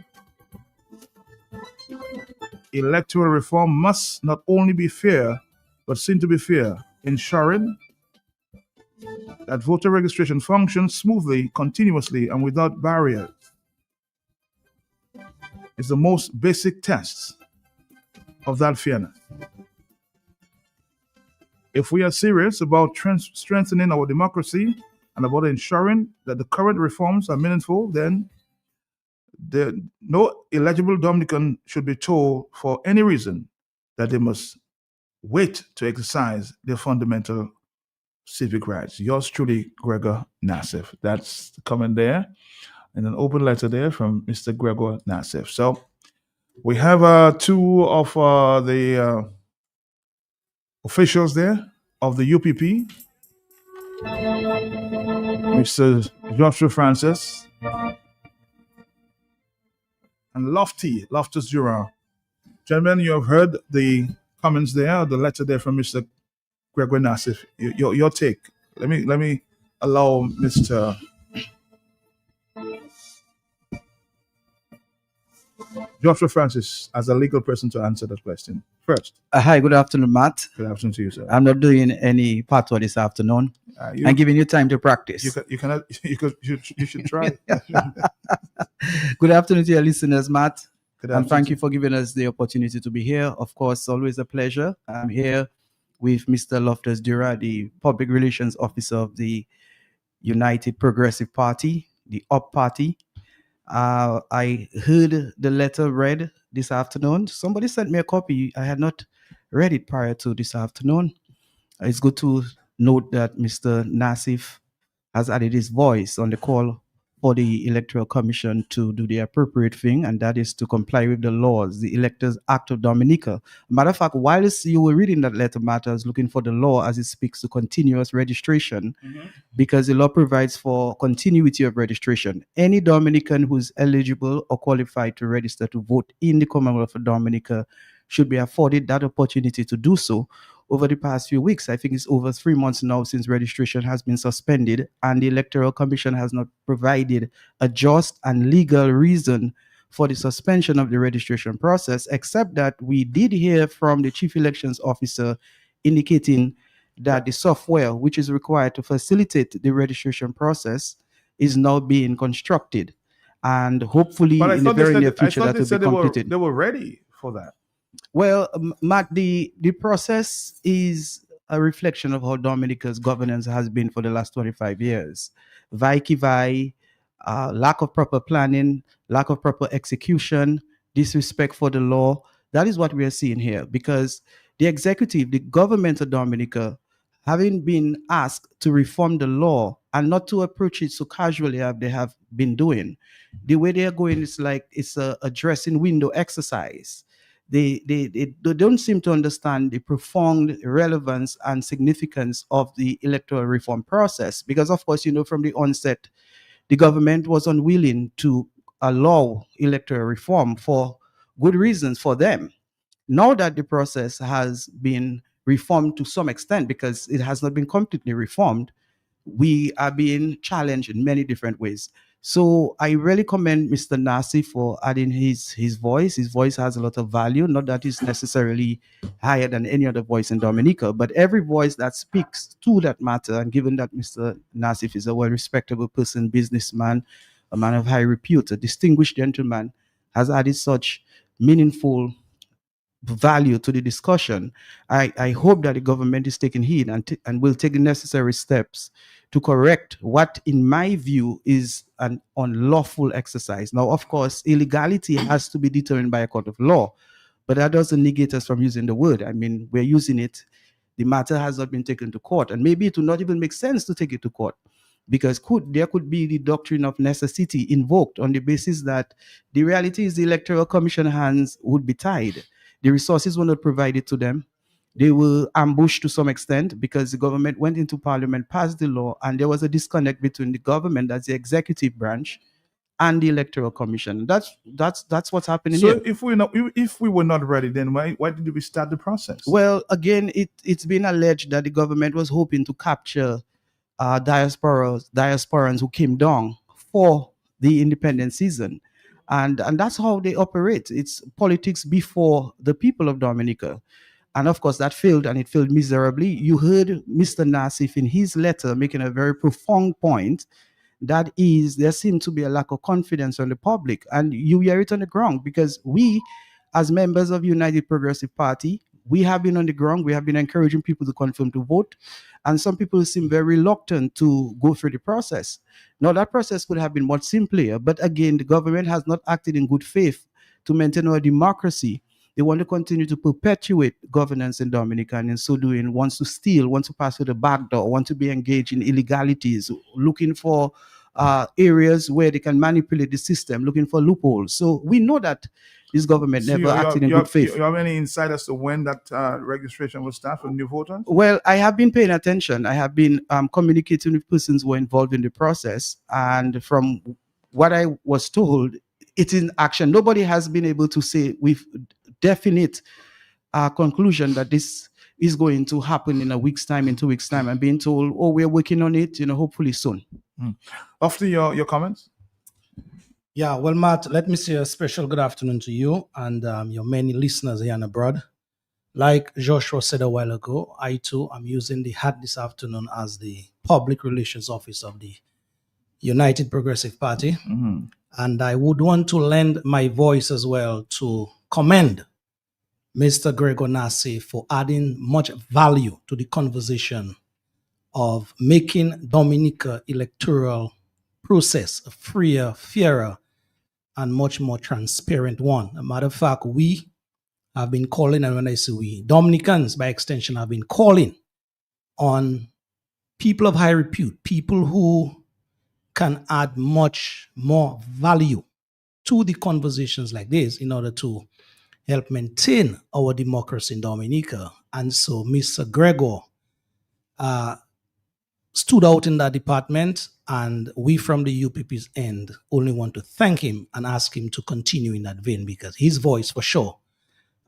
Electoral reform must not only be fair, but seem to be fair, ensuring that voter registration functions smoothly, continuously, and without barriers. It's the most basic test of that fairness. If we are serious about strengthening our democracy and about ensuring that the current reforms are meaningful, then no eligible Dominican should be told for any reason that they must wait to exercise their fundamental civic rights. Yours truly, Gregor Nassif. That's the comment there, and an open letter there from Mr. Gregor Nassif. So we have two of the officials there of the UPP, Mr. Joshua Francis and Loftus Durand. Gentlemen, you have heard the comments there, the letter there from Mr. Gregor Nassif. Your take. Let me allow Mr. Joshua Francis as a legal person to answer that question first. Hi, good afternoon, Matt. Good afternoon to you, sir. I'm not doing any patois this afternoon. I'm giving you time to practice. You should try. Good afternoon to your listeners, Matt. And thank you for giving us the opportunity to be here. Of course, always a pleasure. I'm here with Mr. Loftus Durand, the Public Relations Officer of the United Progressive Party, the UP Party. I heard the letter read this afternoon. Somebody sent me a copy. I had not read it prior to this afternoon. It's good to note that Mr. Nassif has added his voice on the call for the Electoral Commission to do the appropriate thing, and that is to comply with the laws, the Electors Act of Dominica. Matter of fact, whilst you were reading that letter, Matt, I was looking for the law as it speaks to continuous registration, because the law provides for continuity of registration. Any Dominican who's eligible or qualified to register to vote in the Commonwealth of Dominica should be afforded that opportunity to do so. Over the past few weeks, I think it's over 3 months now since registration has been suspended, and the Electoral Commission has not provided a just and legal reason for the suspension of the registration process, except that we did hear from the Chief Elections Officer indicating that the software which is required to facilitate the registration process is now being constructed. And hopefully in the very near future that will be completed. They were ready for that. Well, Matt, the process is a reflection of how Dominica's governance has been for the last 25 years. Vai, lack of proper planning, lack of proper execution, disrespect for the law. That is what we are seeing here, because the executive, the government of Dominica, having been asked to reform the law and not to approach it so casually as they have been doing, the way they are going is like it's a dressing window exercise. they don't seem to understand the profound relevance and significance of the electoral reform process. Because, of course, from the onset, the government was unwilling to allow electoral reform for good reasons for them. Now that the process has been reformed to some extent, because it has not been completely reformed, we are being challenged in many different ways. So I really commend Mr. Nasi for adding his voice. His voice has a lot of value, not that it's necessarily higher than any other voice in Dominica, but every voice that speaks to that matter. And given that Mr. Nassif is a well-respectable person, businessman, a man of high repute, a distinguished gentleman, has added such meaningful value to the discussion. I hope that the government is taking heed and will take the necessary steps to correct what, in my view, is an unlawful exercise. Now, of course, illegality has to be determined by a court of law, but that doesn't negate us from using the word. I mean, we're using it. The matter has not been taken to court, and maybe it will not even make sense to take it to court, because there could be the doctrine of necessity invoked on the basis that the reality is the Electoral Commission hands would be tied. The resources were not provided to them. They were ambushed to some extent because the government went into parliament, passed the law, and there was a disconnect between the government, that's the executive branch, and the Electoral Commission. That's what's happening So here. if we were not ready, then why did we start the process? Well, again, it's been alleged that the government was hoping to capture diasporans who came down for the independent season. And that's how they operate. It's politics before the people of Dominica. And of course, that failed, and it failed miserably. You heard Mr. Nassif in his letter making a very profound point. That is, there seemed to be a lack of confidence on the public. And you hear it on the ground, because we, as members of United Progressive Party, we have been on the ground. We have been encouraging people to confirm to vote. And some people seem very reluctant to go through the process. Now, that process could have been much simpler. But again, the government has not acted in good faith to maintain our democracy. They want to continue to perpetuate governance in Dominica, and in so doing wants to steal, wants to pass through the back door, want to be engaged in illegalities, looking for areas where they can manipulate the system, looking for loopholes. So we know that this government never acted in good faith. You have any insight as to when that registration will start for new voters? Well, I have been paying attention. I have been communicating with persons who were involved in the process. And from what I was told, it's in action. Nobody has been able to say with definite conclusion that this is going to happen in a week's time, in 2 weeks' time. I'm being told, oh, we're working on it, hopefully soon. After your comments? Yeah, well, Matt, let me say a special good afternoon to you and your many listeners here and abroad. Like Joshua said a while ago, I too am using the hat this afternoon as the Public Relations Officer of the United Progressive Party. Mm-hmm. And I would want to lend my voice as well to commend Mr. Gregor Nasi for adding much value to the conversation of making Dominica electoral process a freer, fairer, and much more transparent one. As a matter of fact, we have been calling, and when I say we, Dominicans by extension have been calling on people of high repute, people who can add much more value to the conversations like this in order to help maintain our democracy in Dominica. And so Mr. Gregor stood out in that department, and we from the UPP's end only want to thank him and ask him to continue in that vein, because his voice for sure,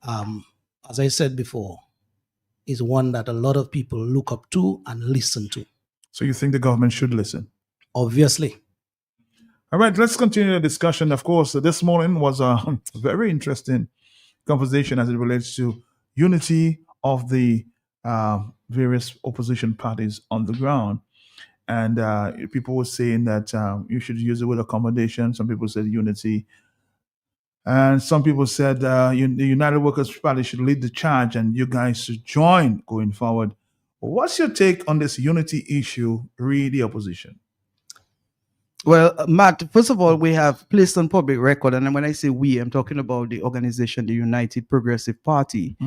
as I said before, is one that a lot of people look up to and listen to. So you think the government should listen? Obviously. All right, let's continue the discussion. Of course, this morning was a very interesting conversation as it relates to unity of the various opposition parties on the ground. And people were saying that you should use the word accommodation. Some people said unity. And some people said the United Workers' Party should lead the charge and you guys should join going forward. What's your take on this unity issue, re the opposition? Well, Matt, first of all, we have placed on public record, and when I say we, I'm talking about the organization, the United Progressive Party,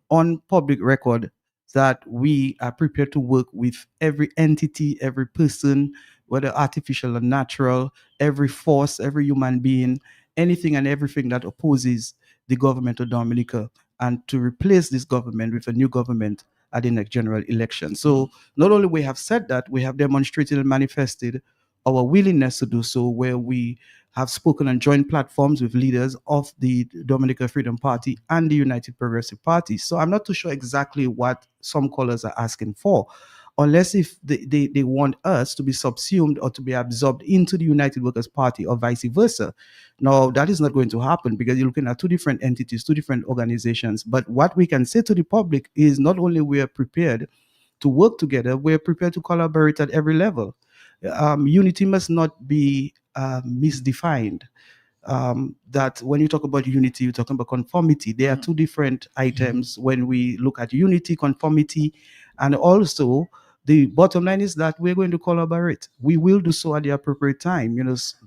on public record that we are prepared to work with every entity, every person, whether artificial or natural, every force, every human being, anything and everything that opposes the government of Dominica and to replace this government with a new government at the next general election. So not only we have said that, we have demonstrated and manifested our willingness to do so, where we have spoken on joint platforms with leaders of the Dominica Freedom Party and the United Progressive Party. So I'm not too sure exactly what some callers are asking for, unless if they want us to be subsumed or to be absorbed into the United Workers' Party or vice versa. Now, that is not going to happen because you're looking at two different entities, two different organizations. But what we can say to the public is not only we are prepared to work together, we're prepared to collaborate at every level. Unity must not be misdefined. That when you talk about unity, you're talking about conformity. There are two different items when we look at unity, conformity, and also the bottom line is that we're going to collaborate. We will do so at the appropriate time.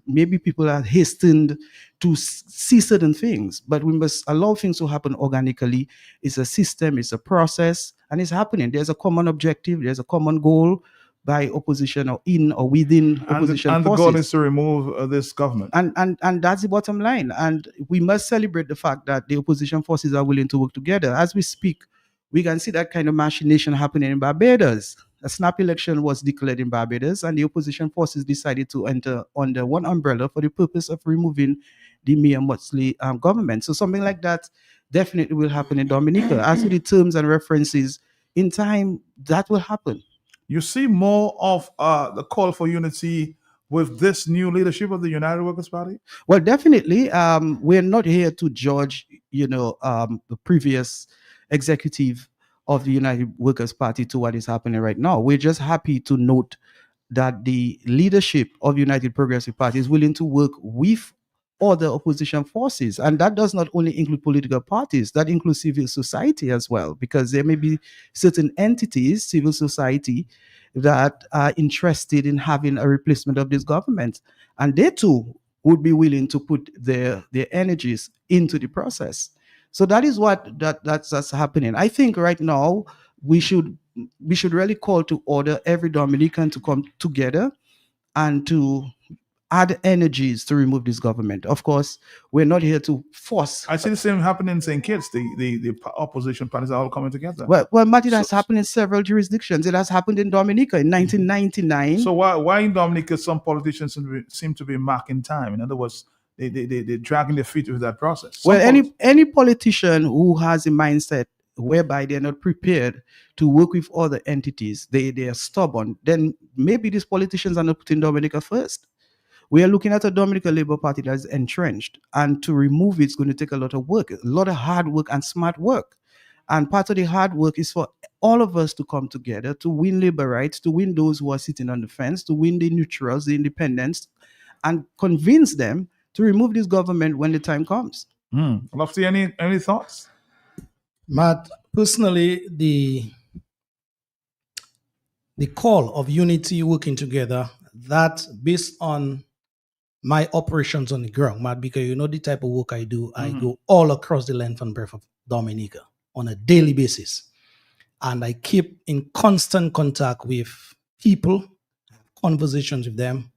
Maybe people are hastened to see certain things, but we must allow things to happen organically. It's a system, it's a process, and it's happening. There's a common objective, there's a common goal by opposition or in or within opposition and forces. the goal is to remove this government. And that's the bottom line. And we must celebrate the fact that the opposition forces are willing to work together. As we speak, we can see that kind of machination happening in Barbados. A snap election was declared in Barbados, and the opposition forces decided to enter under one umbrella for the purpose of removing the Mia Mottley government. So something like that definitely will happen in Dominica. As to the terms and references, in time, that will happen. You see more of the call for unity with this new leadership of the United Workers' Party? Well, definitely. We're not here to judge, the previous executive of the United Workers' Party to what is happening right now. We're just happy to note that the leadership of United Progressive Party is willing to work with other opposition forces. And that does not only include political parties, that includes civil society as well, because there may be certain entities, civil society, that are interested in having a replacement of this government. And they too would be willing to put their energies into the process. So that is that's happening. I think right now we should really call to order every Dominican to come together and to add energies to remove this government. Of course, we're not here to force. I see the same happening in St. Kitts. The opposition parties are all coming together. Well, Matty, that's happened in several jurisdictions. It has happened in Dominica in 1999. So why in Dominica some politicians seem to be marking time? In other words, they're dragging their feet with that process. Well, any politician who has a mindset whereby they're not prepared to work with other entities, they are stubborn, then maybe these politicians are not putting Dominica first. We are looking at a Dominica Labour Party that is entrenched, and to remove it is going to take a lot of work, a lot of hard work and smart work. And part of the hard work is for all of us to come together to win labor rights, to win those who are sitting on the fence, to win the neutrals, the independents, and convince them to remove this government when the time comes. Lofty, any thoughts? Matt, personally, the call of unity, working together, that based on my operations on the ground, Matt, because you know the type of work I do, I go all across the length and breadth of Dominica on a daily basis. And I keep in constant contact with people, conversations with them.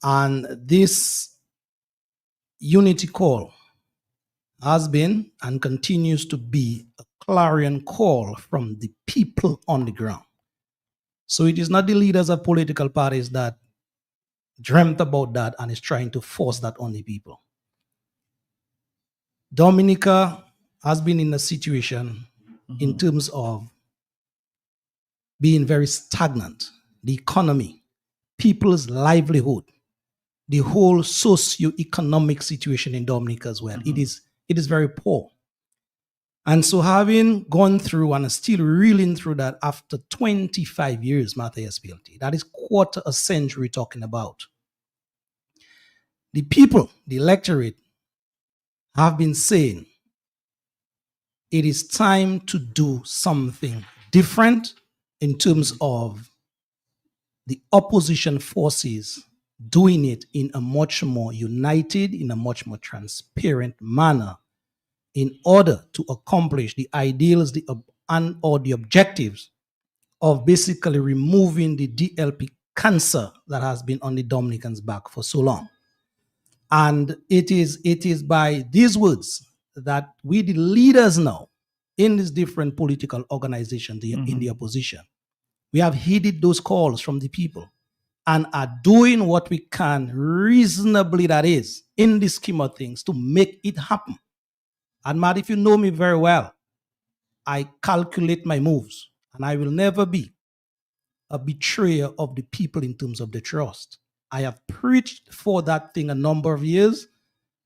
And this unity call has been and continues to be a clarion call from the people on the ground. So it is not the leaders of political parties that dreamt about that and is trying to force that on the people. Dominica has been in a situation in terms of being very stagnant. The economy, people's livelihood, the whole socio-economic situation in Dominica as well. It is very poor. And so having gone through and still reeling through that after 25 years, Matthias PLT, that is quarter a century talking about. The people, the electorate, have been saying it is time to do something different in terms of the opposition forces doing it in a much more united, in a much more transparent manner, in order to accomplish the ideals or the objectives of basically removing the DLP cancer that has been on the Dominicans' back for so long. And it is by these words that we, the leaders now in these different political organizations in the opposition, we have heeded those calls from the people and are doing what we can reasonably, that is, in the scheme of things, to make it happen. And Matt, if you know me very well, I calculate my moves, and I will never be a betrayer of the people in terms of the trust. I have preached for that thing a number of years,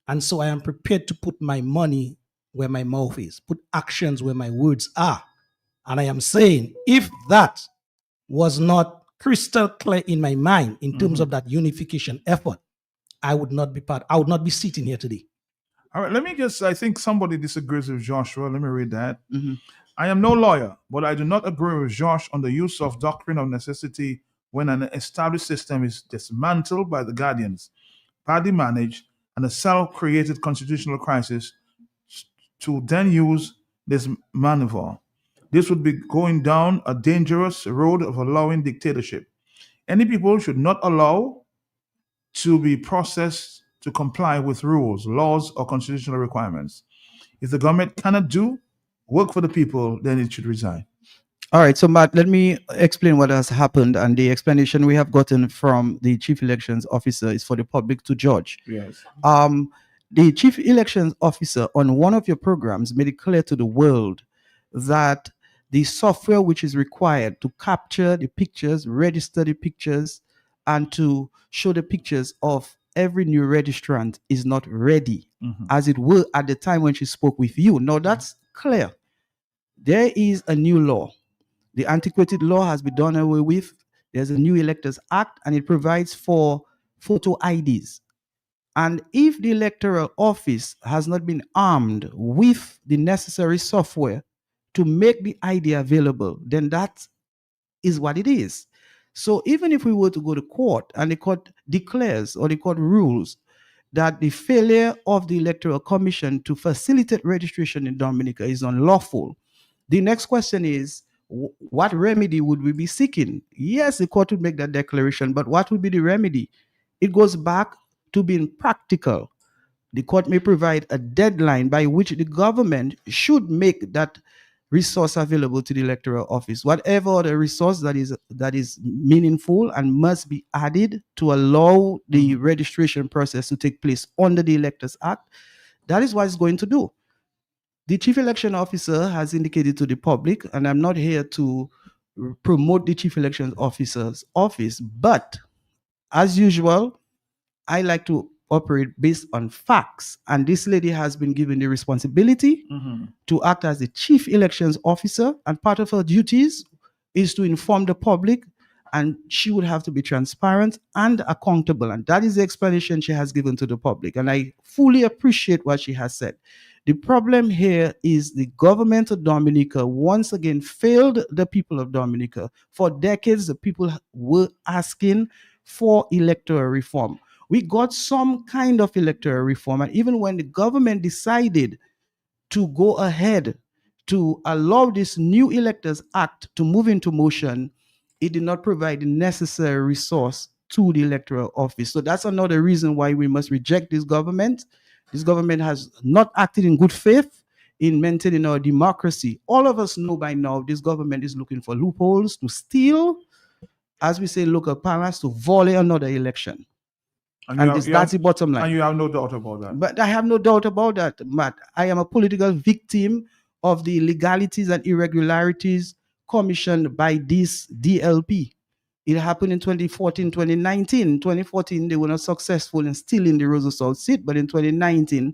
and so I am prepared to put my money where my mouth is, put actions where my words are. And I am saying, if that was not crystal clear in my mind in terms of that unification effort, I would not be sitting here today. All right, I think somebody disagrees with Joshua. Let me read that. I am no lawyer, but I do not agree with Josh on the use of doctrine of necessity when an established system is dismantled by the guardians, party managed, and a self-created constitutional crisis to then use this maneuver. This would be going down a dangerous road of allowing dictatorship. Any people should not allow to be processed to comply with rules, laws, or constitutional requirements. If the government cannot do work for the people, then it should resign. All right, so Matt, let me explain what has happened, and the explanation we have gotten from the chief elections officer is for the public to judge. Yes. The chief elections officer on one of your programs made it clear to the world that the software which is required to capture the pictures, register the pictures, and to show the pictures of every new registrant is not ready, as it were at the time when she spoke with you. Now that's clear. There is a new law. The antiquated law has been done away with. There's a new Electors Act, and it provides for photo IDs. And if the electoral office has not been armed with the necessary software to make the ID available, then that is what it is. So even if we were to go to court and the court declares or the court rules that the failure of the Electoral Commission to facilitate registration in Dominica is unlawful, the next question is, what remedy would we be seeking? Yes, the court would make that declaration, but what would be the remedy? It goes back to being practical. The court may provide a deadline by which the government should make that resource available to the electoral office, whatever other resource that is meaningful and must be added to allow the registration process to take place under the Electors Act. That is what it's going to do. The chief election officer has indicated to the public, and I'm not here to promote the chief election officer's office, but as usual, I like to operate based on facts. And this lady has been given the responsibility to act as the chief elections officer, and part of her duties is to inform the public, and she would have to be transparent and accountable. And that is the explanation she has given to the public. And I fully appreciate what she has said. The problem here is the government of Dominica once again failed the people of Dominica. For decades, the people were asking for electoral reform. We got some kind of electoral reform, and even when the government decided to go ahead to allow this new Electors Act to move into motion, it did not provide the necessary resource to the electoral office. So that's another reason why we must reject this government. This government has not acted in good faith in maintaining our democracy. All of us know by now this government is looking for loopholes to steal, as we say, local powers, to volley another election. That's the bottom line. And you have no doubt about that. But I have no doubt about that, Matt. I am a political victim of the illegalities and irregularities commissioned by this DLP. It happened in 2014, 2019. In 2014, they were not successful in stealing the Roseau South seat, but in 2019,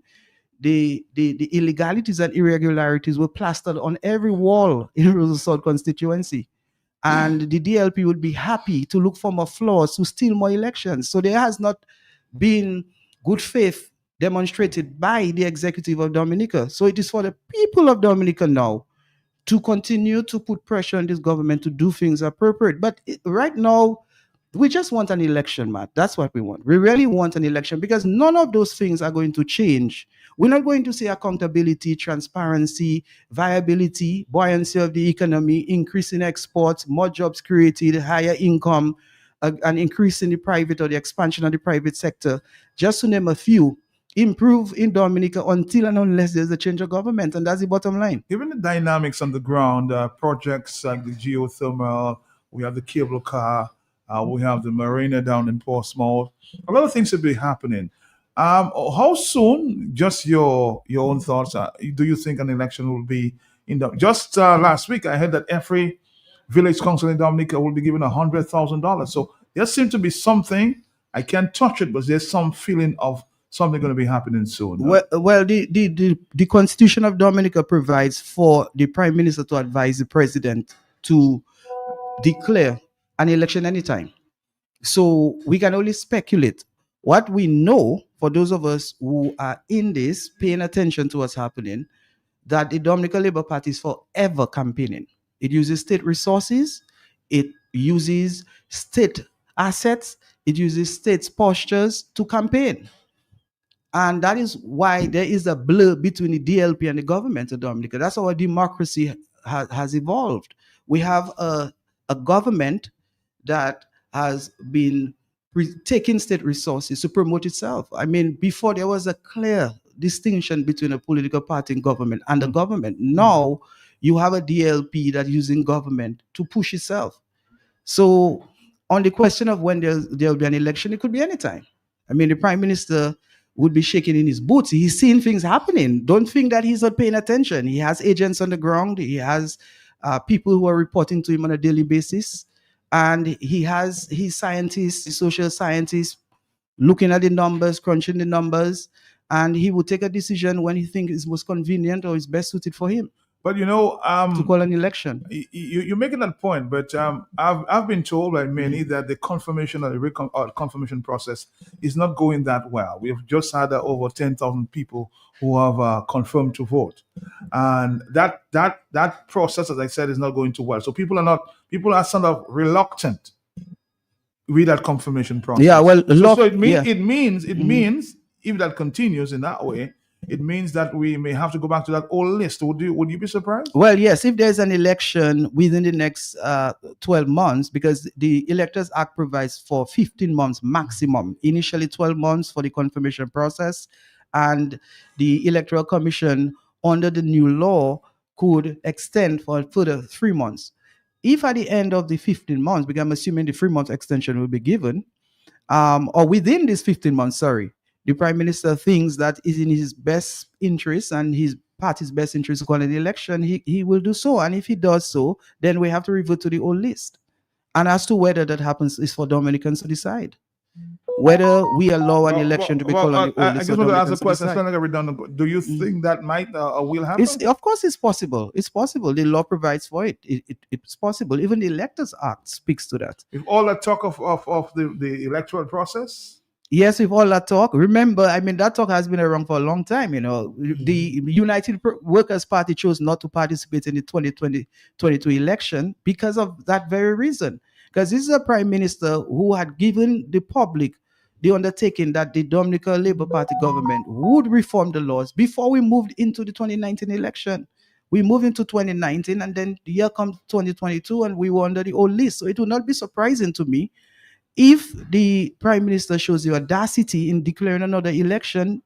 the illegalities and irregularities were plastered on every wall in Roseau South constituency. And the DLP would be happy to look for more flaws to steal more elections. So there has not been good faith demonstrated by the executive of Dominica. So it is for the people of Dominica now to continue to put pressure on this government to do things appropriate. But right now, we just want an election, Matt. That's what we want. We really want an election, because none of those things are going to change. We're not going to see accountability, transparency, viability, buoyancy of the economy, increase in exports, more jobs created, higher income, an increase in the private or the expansion of the private sector, just to name a few, improve in Dominica until and unless there's a change of government, and that's the bottom line. Given the dynamics on the ground, projects like the geothermal, we have the cable car, we have the marina down in Portsmouth. A lot of things will be happening. How soon? Just your own thoughts. Do you think an election will be in the? Just last week, I heard that every village council in Dominica will be given $100,000. So there seems to be something. I can't touch it, but there's some feeling of something going to be happening soon. Well, the Constitution of Dominica provides for the Prime Minister to advise the President to declare an election anytime. So we can only speculate. What we know, for those of us who are in this, paying attention to what's happening, that the Dominica Labour Party is forever campaigning. It uses state resources, it uses state assets, it uses state postures to campaign. And that is why there is a blur between the DLP and the government of Dominica. That's how our democracy has evolved. We have a government that has been taking state resources to promote itself. I mean, before there was a clear distinction between a political party and government and the government. Now you have a DLP that's using government to push itself. So on the question of when there'll be an election, it could be anytime. I mean, the Prime Minister would be shaking in his boots. He's seeing things happening. Don't think that he's not paying attention. He has agents on the ground. He has people who are reporting to him on a daily basis. And he has his scientists, his social scientists, looking at the numbers, crunching the numbers, and he will take a decision when he thinks it's most convenient or is best suited for him. But you know, to call an election. You're making that point, but I've been told by many that the confirmation or the confirmation process is not going that well. We've just had over 10,000 people who have confirmed to vote, and that process, as I said, is not going too well. So people are sort of reluctant with that confirmation process. Yeah, well, so it means if that continues in that way, it means that we may have to go back to that old list. Would you be surprised? Well, yes, if there's an election within the next 12 months, because the Electors Act provides for 15 months maximum, initially 12 months for the confirmation process, and the Electoral Commission under the new law could extend for a further 3 months. If at the end of the 15 months, because I'm assuming the 3-month extension will be given, or within this 15 months, the Prime Minister thinks that is in his best interest and his party's best interest to call an election, he will do so. And if he does so, then we have to revert to the old list. And as to whether that happens is for Dominicans to decide. Whether we allow an election to be called on the old list. I just want to ask a question. It's not like a redundant. Do you think that might or will happen? Of course, it's possible. It's possible. The law provides for it. It's possible. Even the Electors Act speaks to that. If all that talk of the electoral process. Yes, with all that talk, remember, I mean, that talk has been around for a long time. You know, the United Workers' Party chose not to participate in the 2022 election because of that very reason. Because this is a Prime Minister who had given the public the undertaking that the Dominica Labour Party government would reform the laws before we moved into the 2019 election. We moved into 2019, and then the year comes 2022, and we were under the old list. So it will not be surprising to me if the Prime Minister shows the audacity in declaring another election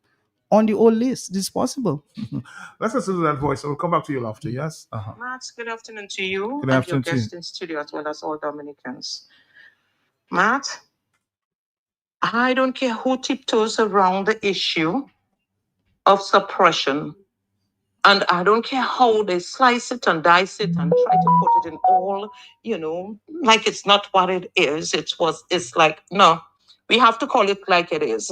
on the old list. This is possible. Let's listen to that voice. We'll come back to you after. Yes. Matt, good afternoon to you Good and afternoon your to you. guest in studio, as well as all Dominicans. Matt, I don't care who tiptoes around the issue of suppression, and I don't care how they slice it and dice it and try to put it in all, like it's not what it is. It's like, no, we have to call it like it is.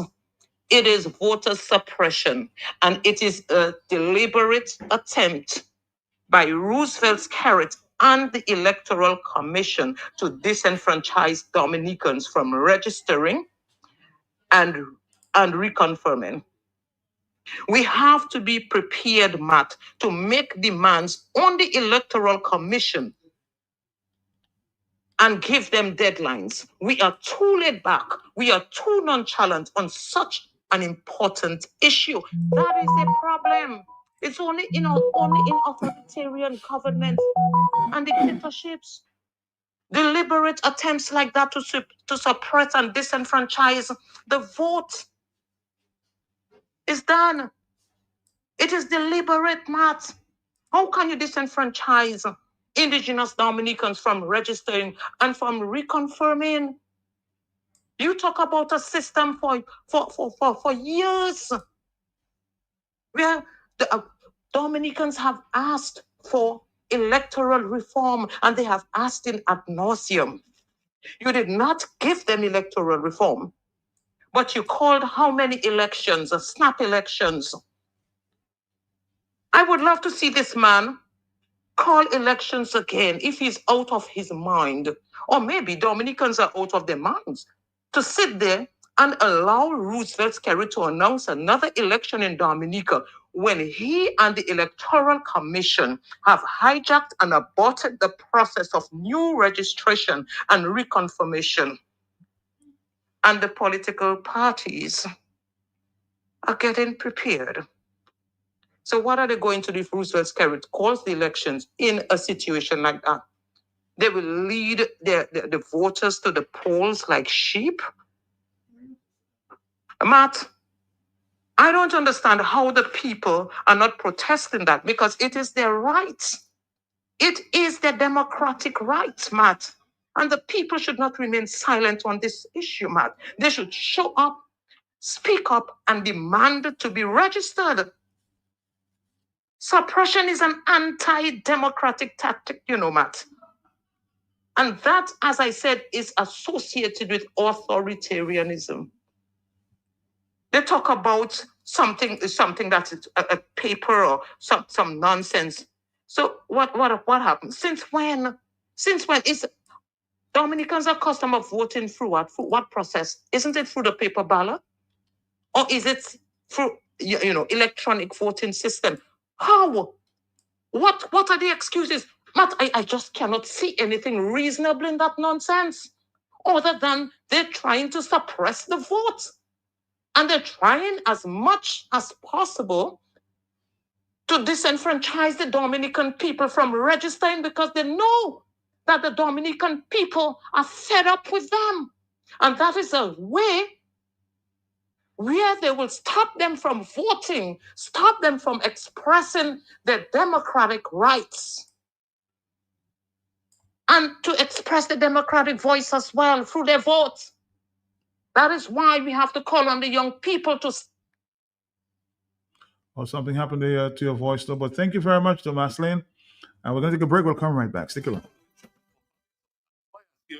It is voter suppression, and it is a deliberate attempt by Roosevelt's carrot and the Electoral Commission to disenfranchise Dominicans from registering and reconfirming. We have to be prepared, Matt, to make demands on the Electoral Commission and give them deadlines. We are too laid back. We are too nonchalant on such an important issue. That is a problem. It's only in authoritarian governments and dictatorships. Deliberate attempts like that to suppress and disenfranchise the vote. is done. It is deliberate, Matt. How can you disenfranchise indigenous Dominicans from registering and from reconfirming? You talk about a system for years where the Dominicans have asked for electoral reform, and they have asked in ad nauseum. You did not give them electoral reform, but you called how many elections? Snap elections. I would love to see this man call elections again if he's out of his mind. Or maybe Dominicans are out of their minds to sit there and allow Roosevelt Skerrit to announce another election in Dominica when he and the Electoral Commission have hijacked and aborted the process of new registration and reconfirmation. And the political parties are getting prepared. So what are they going to do if Roosevelt Skerrit calls the elections in a situation like that? They will lead the voters to the polls like sheep? Matt, I don't understand how the people are not protesting that, because it is their right. It is their democratic right, Matt. And the people should not remain silent on this issue, Matt. They should show up, speak up, and demand to be registered. Suppression is an anti-democratic tactic, Matt. And that, as I said, is associated with authoritarianism. They talk about something that is a paper or some nonsense. So what happens? Since when is Dominicans accustomed of voting through what? Through what process? Isn't it through the paper ballot? Or is it through electronic voting system? How? What are the excuses? Matt, I just cannot see anything reasonable in that nonsense, other than they're trying to suppress the vote. And they're trying as much as possible to disenfranchise the Dominican people from registering, because they know that the Dominican people are fed up with them. And that is a way where they will stop them from voting, stop them from expressing their democratic rights, and to express the democratic voice as well through their votes. That is why we have to call on the young people to... Oh, something happened to your voice, though. But thank you very much, Maslin. And we're going to take a break. We'll come right back. Stick around.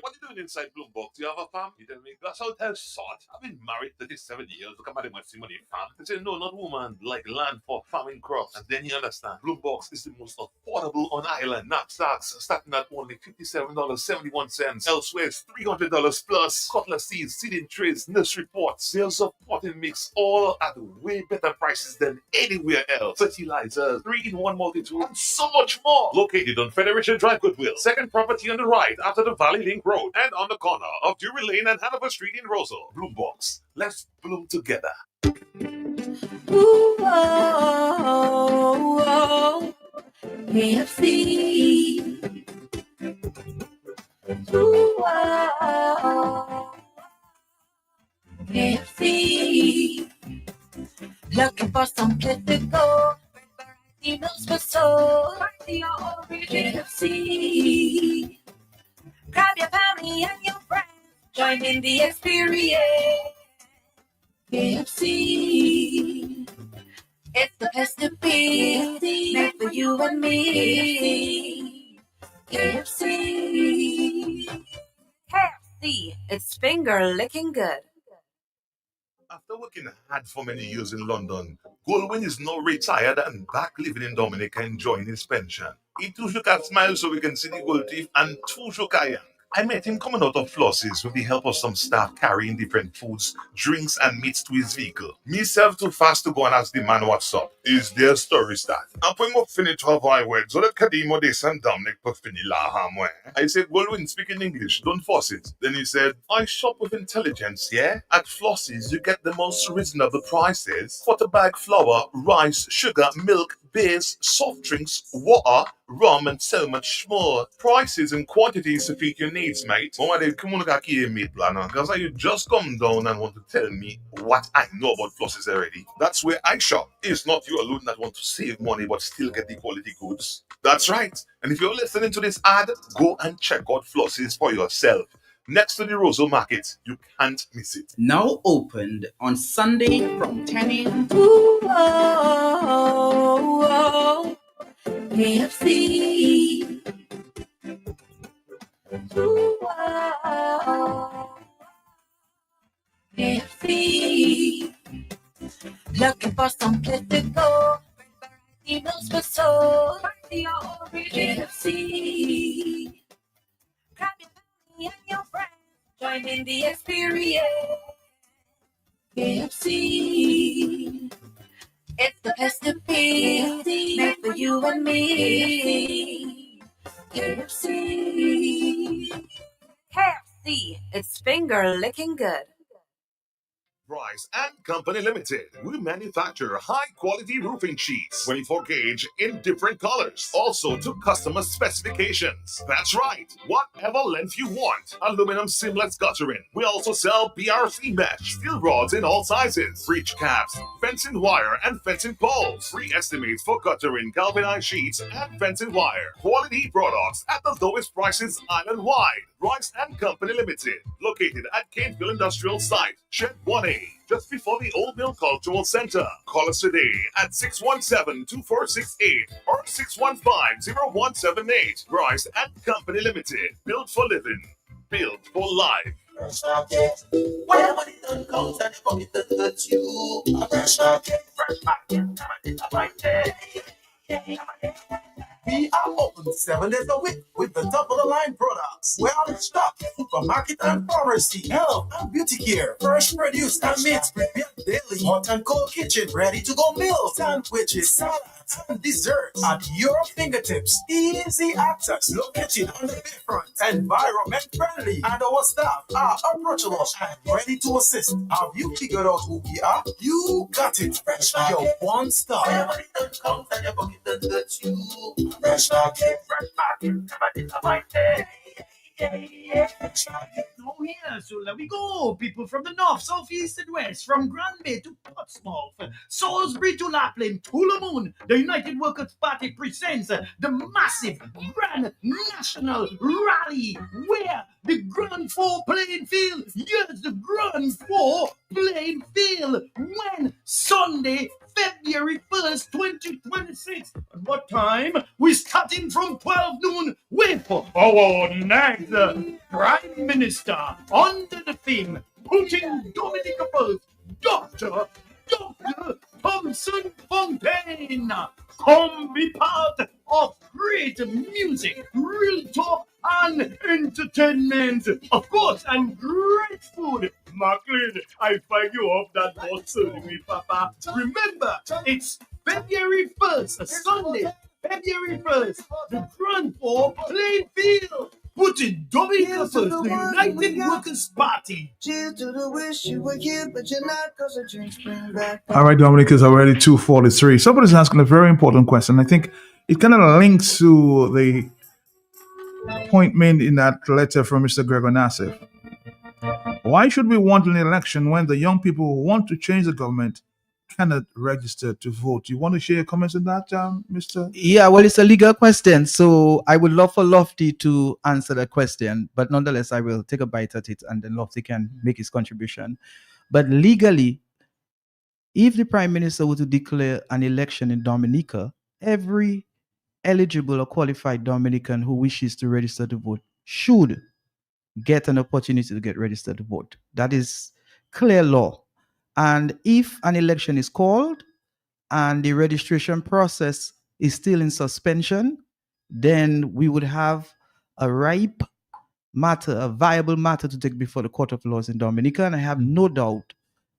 What are you doing inside Bloomberg? Do you have a farm? You tell me, that's how tell sort. I've been married 37 years. Look at my money farm. They say, no, not woman, like land for farming crops. And then you understand, Bloombox is the most affordable on island. Knapsacks starting at only $57.71. Elsewhere, it's $300 plus. Cutlass seeds, seeding trays, nursery pots, sales of potting mix, all at way better prices than anywhere else. Fertilizers, 3-in-1 multi-tool, and so much more. Located on Federation Drive, Goodwill. Second property on the right after the Valley Link Road and on the corner of Drury Lane and Hanover Street in Rosal. Bloombox. Let's bloom together. Ooh, oh, oh, KFC. Ooh, oh, KFC. Looking for some place to go. Variety meals for soul. KFC. Grab your family and your friends. Join in the experience. KFC. It's the place to be. Made for you and me. KFC. KFC. It's finger licking good. After working hard for many years in London, Goldwyn is now retired and back living in Dominica enjoying his pension. He too should have smiles so we can see the gold teeth and too should young. I met him coming out of Floss's with the help of some staff carrying different foods, drinks, and meats to his vehicle. Myself too fast to go and ask the man what's up. Is their story start? And when we finish to have our words, so that Kadimo de San Dominic Puffini la hamwe. I said, Goldwyn, speak in English, don't force it. Then he said, I shop with intelligence, yeah? At Floss's, you get the most reasonable prices. For the bag flour, rice, sugar, milk, beers, soft drinks, water, rum, and so much more. Prices and quantities to fit your needs, mate. Mama, they come on here, mate, planner, because you just come down and want to tell me what I know about flosses already. That's where I shop. It's not you alone that want to save money but still get the quality goods. That's right. And if you're listening to this ad, go and check out flosses for yourself. Next to the Roseau Market, you can't miss it. Now opened on Sunday from 10 a.m. Ooh, oh, KFC. Ooh, oh, KFC. Looking for some place to go. Variety meals for soul. KFC. Grab your family and your friends. Join in the experience. KFC. It's the place to be. Made for you and me. KFC. KFC. It's finger licking good. Rice and Company Limited. We manufacture high-quality roofing sheets, 24 gauge in different colors, also to customer specifications. That's right, whatever length you want. Aluminum seamless guttering. We also sell PRC mesh, steel rods in all sizes, breach caps, fencing wire and fencing poles. Free estimates for guttering, galvanized sheets, and fencing wire. Quality products at the lowest prices island-wide. Rice and Company Limited, located at Cateville Industrial Site, Shed 1A, just before the Old Mill Cultural Center. Call us today at 617-2468 or 615-0178. Rice and Company Limited, built for living, built for life. Where money don't count and the pocket doesn't hurt you. A fresh market, We are open 7 days a week with the top of the line products. We're on stock, supermarket and pharmacy, health and beauty care, fresh produce and meats prepared daily, hot and cold kitchen, ready to go meals, sandwiches, salads and desserts at your fingertips. Easy access, located on the bayfront, environment friendly, and our staff are approachable and ready to assist. Have you figured out who we are? You got it. Fresh your one stop. Where money don't count and your pocket doesn't hurt you. Fresh market, Oh yeah, so there we go. People from the north, south, east, and west, from Grand Bay to Portsmouth, Salisbury to Lapland, Tullamoon, the United Workers' Party presents the massive Grand National Rally, where the Grand Four playing field, yes, the Grand Four playing field, when Sunday, February 1st, 2026. At what time? We're starting from 12 noon with our next Prime Minister under the theme, Putin Dominica First, Dr. Thompson Fontaine. Come be part of great music, real talk, and entertainment. Of course, and great food. Macklin, I find you off that bus certainly, Papa. Remember, it's February 1st, a Sunday, February 1st, the Grand Four playing field. Putting Dominica First, the United Workers' Party. Cheers to the wish you were here, but you're not, because the drinks bring back. All right, Dominic is already 2:43. Somebody's asking a very important question. I think it kind of links to the point made in that letter from Mr. Gregor Nassif. Why should we want an election when the young people who want to change the government cannot register to vote? You want to share your comments on that, Mr.? Yeah, well, it's a legal question, so I would love for Lofty to answer that question, but nonetheless, I will take a bite at it, and then Lofty can make his contribution. But legally, if the Prime Minister were to declare an election in Dominica, every eligible or qualified Dominican who wishes to register to vote should get an opportunity to get registered to vote. That is clear law. And if an election is called and the registration process is still in suspension, then we would have a ripe matter, a viable matter to take before the Court of Laws in Dominica. And I have no doubt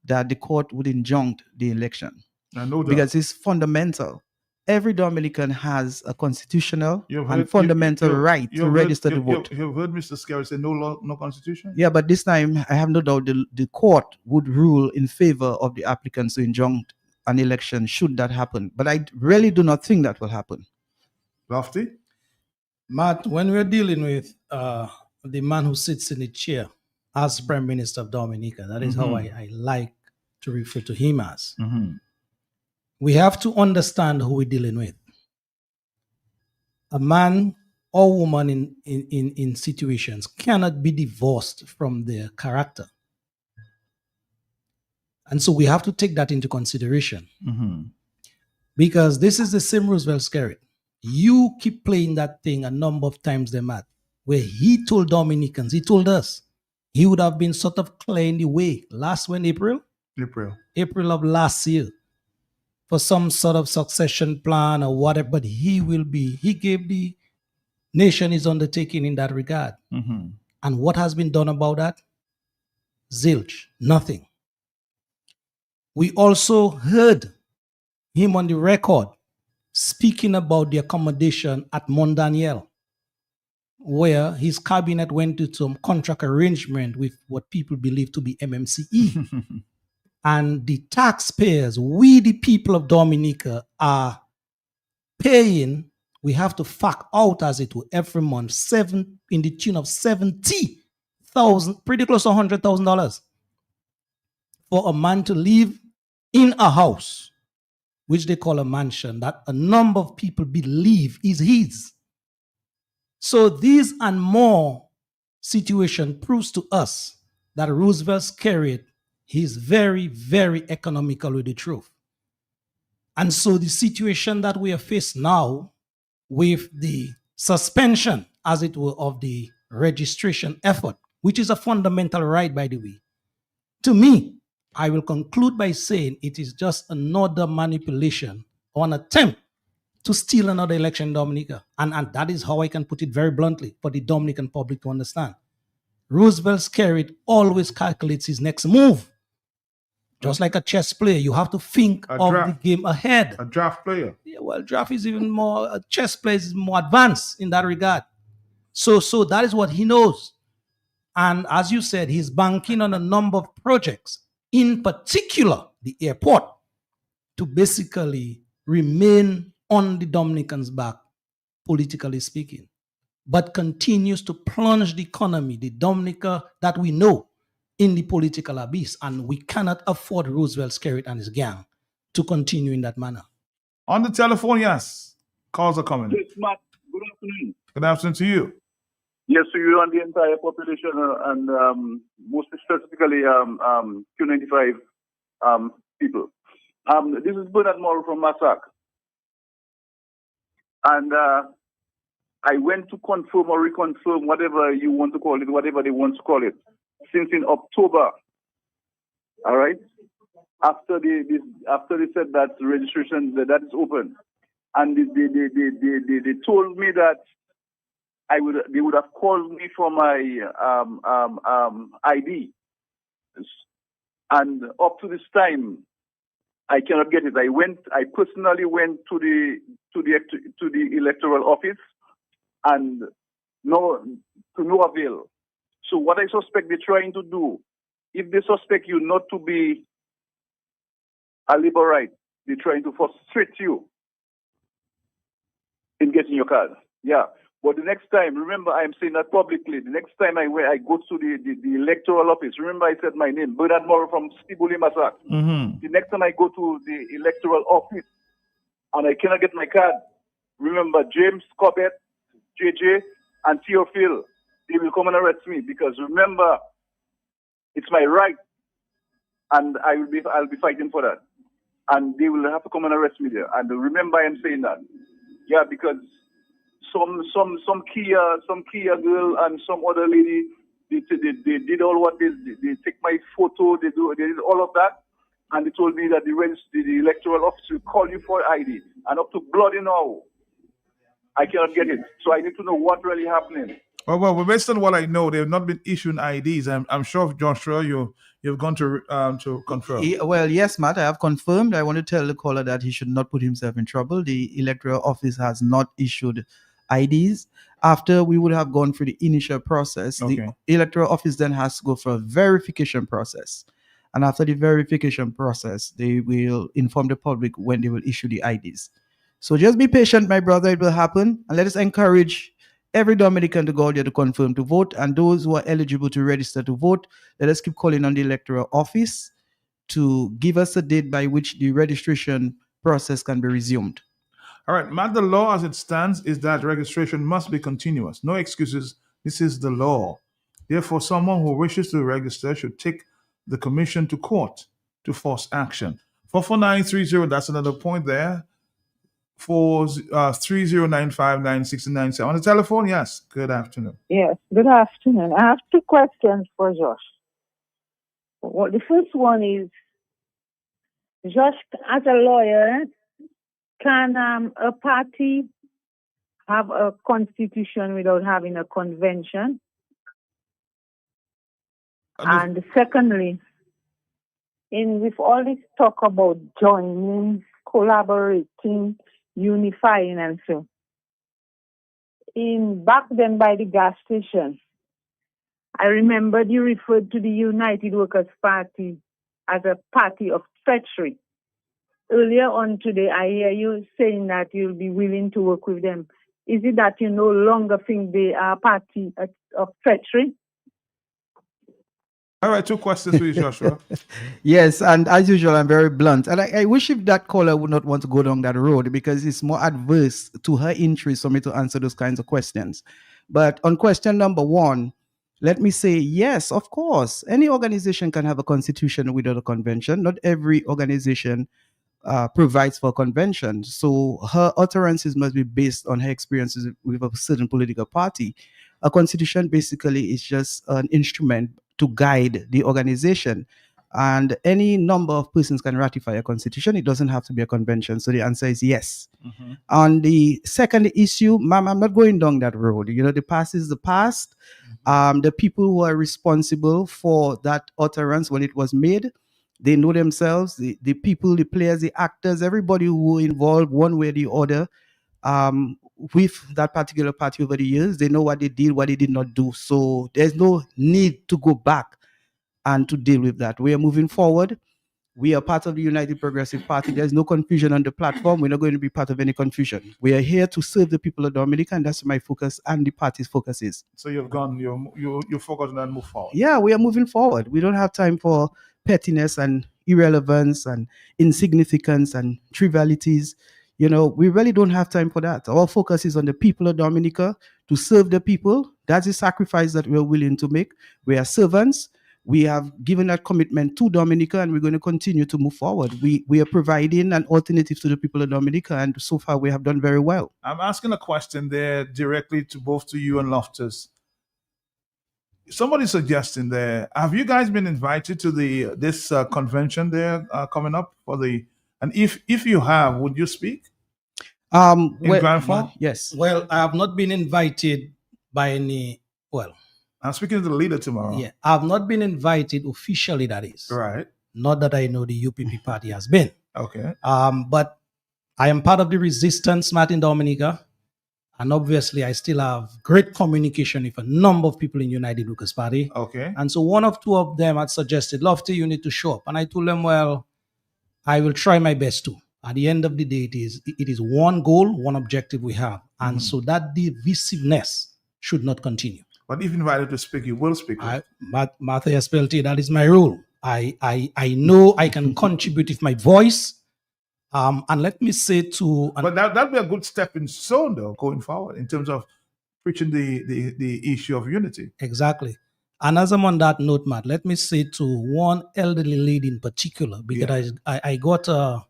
that the court would injunct the election. I know that. Because it's fundamental. Every Dominican has a constitutional and fundamental right to register to vote. You've heard Mr. Scary say no law, no constitution? Yeah, but this time I have no doubt the court would rule in favor of the applicants to injunct an election should that happen. But I really do not think that will happen. Lofty? Matt, when we're dealing with the man who sits in the chair as Prime Minister of Dominica, that is how I like to refer to him as. We have to understand who we're dealing with. A man or woman in situations cannot be divorced from their character. And so we have to take that into consideration. Because this is the same Roosevelt Skerrit. You keep playing that thing a number of times, there, Matt, where he told Dominicans, he told us, he would have been sort of clearing the way last when April of last year for some sort of succession plan or whatever, but he gave the nation his undertaking in that regard. And what has been done about that? Zilch, nothing. We also heard him on the record speaking about the accommodation at Mont Daniel, where his cabinet went to some contract arrangement with what people believe to be MMCE. And the taxpayers, we the people of Dominica, are paying, we have to fork out, as it were, every month, in the tune of 70,000, pretty close to $100,000 for a man to live in a house, which they call a mansion, that a number of people believe is his. So these and more situation proves to us that Roosevelt Skerrit, he's very, very economical with the truth. And so the situation that we are faced now with the suspension, as it were, of the registration effort, which is a fundamental right, by the way, to me, I will conclude by saying it is just another manipulation or an attempt to steal another election in Dominica. And that is how I can put it very bluntly for the Dominican public to understand. Roosevelt Skerrit always calculates his next move. Just like a chess player, you have to think of the game ahead. A draft player. Yeah, well, draft is even more, a chess player is more advanced in that regard. So that is what he knows. And as you said, he's banking on a number of projects, in particular the airport, to basically remain on the Dominicans' back, politically speaking, but continues to plunge the economy, the Dominica that we know, in the political abyss. And we cannot afford Roosevelt Skerrit and his gang to continue in that manner. On the telephone, yes. Calls are coming. Yes, Matt. Good afternoon. Good afternoon to you. Yes, to you and the entire population, and most specifically Q95 people. This is Bernard Morrow from Massac. And I went to confirm or reconfirm, whatever you want to call it, whatever they want to call it, since in October. All right? After they said that the registration, that is open. And they told me that they would have called me for my ID. And up to this time, I cannot get it. I personally went to the electoral office, and to no avail. So what I suspect they're trying to do, if they suspect you not to be a Labourite, they're trying to frustrate you in getting your card. Yeah. But the next time, remember, I am saying that publicly, the next time I go to the electoral office, remember I said my name, Bernard Morrow from Stibuli Massac. The next time I go to the electoral office and I cannot get my card, remember James Corbett, JJ, and Theophil, they will come and arrest me, because remember, it's my right, and I'll be fighting for that. And they will have to come and arrest me there. And remember, I am saying that. Yeah, because some Kia girl and some other lady, they did all what they take my photo, they did all of that, and they told me that the electoral office will call you for ID, and up to bloody now, I cannot get it. So I need to know what really happening. Well, based on what I know, they have not been issuing IDs. I'm sure, Joshua, you've gone to confirm. Well, yes, Matt, I have confirmed. I want to tell the caller that he should not put himself in trouble. The electoral office has not issued IDs. After we would have gone through the initial process, the electoral office then has to go for a verification process. And after the verification process, they will inform the public when they will issue the IDs. So just be patient, my brother. It will happen. And let us encourage every Dominican to go out there to confirm to vote. And those who are eligible to register to vote, let us keep calling on the electoral office to give us a date by which the registration process can be resumed. All right, Matt, the law as it stands is that registration must be continuous. No excuses. This is the law. Therefore, someone who wishes to register should take the commission to court to force action. 44930, that's another point there. 30959697. On the telephone, yes. Good afternoon. Yes, good afternoon. I have two questions for Josh. Well, the first one is, Josh, as a lawyer, can a party have a constitution without having a convention? And secondly, with all this talk about joining, collaborating, unifying, and so, back then by the gas station, I remember you referred to the United Workers' Party as a party of treachery. Earlier on today, I hear you saying that you'll be willing to work with them. Is it that you no longer think they are a party of treachery? All right, two questions for you, Joshua. Yes, and as usual, I'm very blunt. And I wish if that caller would not want to go down that road, because it's more adverse to her interest for me to answer those kinds of questions. But on question number one, let me say, yes, of course, any organization can have a constitution without a convention. Not every organization provides for a convention. So her utterances must be based on her experiences with a certain political party. A constitution basically is just an instrument to guide the organization. And any number of persons can ratify a constitution. It doesn't have to be a convention. So the answer is yes. Mm-hmm. On the second issue, ma'am, I'm not going down that road. You know, the past is the past. The people who are responsible for that utterance when it was made, they know themselves. The people, the players, the actors, everybody who were involved one way or the other with that particular party over the years, they know what they did, what they did not do. So there's no need to go back and to deal with that. We are moving forward. We are part of the United Progressive Party. There's no confusion on the platform. We're not going to be part of any confusion. We are here to serve the people of Dominica, and that's my focus and the party's focus is. So you're focused on and move forward. Yeah, we are moving forward. We don't have time for pettiness and irrelevance and insignificance and trivialities. You know, we really don't have time for that. Our focus is on the people of Dominica, to serve the people. That's the sacrifice that we're willing to make. We are servants. We have given that commitment to Dominica, and we're going to continue to move forward. We are providing an alternative to the people of Dominica, and so far we have done very well. I'm asking a question there directly to both to you and Loftus. Somebody suggesting there, have you guys been invited to this convention there coming up for the? And if you have, would you speak? In Grand Fork? Yes. Well, I have not been invited by any. Well, I'm speaking to the leader tomorrow. Yeah, I have not been invited officially. That is right. Not that I know the UPP party has been. Okay. But I am part of the resistance, Martin Dominica, and obviously I still have great communication with a number of people in United Workers Party. Okay. And so one of two of them had suggested, Lofty, you need to show up, and I told them, well, I will try my best to. At the end of the day, it is one goal, one objective we have. And so that divisiveness should not continue. But if invited to speak, you will speak. Martha Espelti, that is my rule. I know I can contribute with my voice. And let me say to... But that'd be a good stepping stone, though, going forward, in terms of preaching the issue of unity. Exactly. And as I'm on that note, Matt, let me say to one elderly lady in particular, because I got a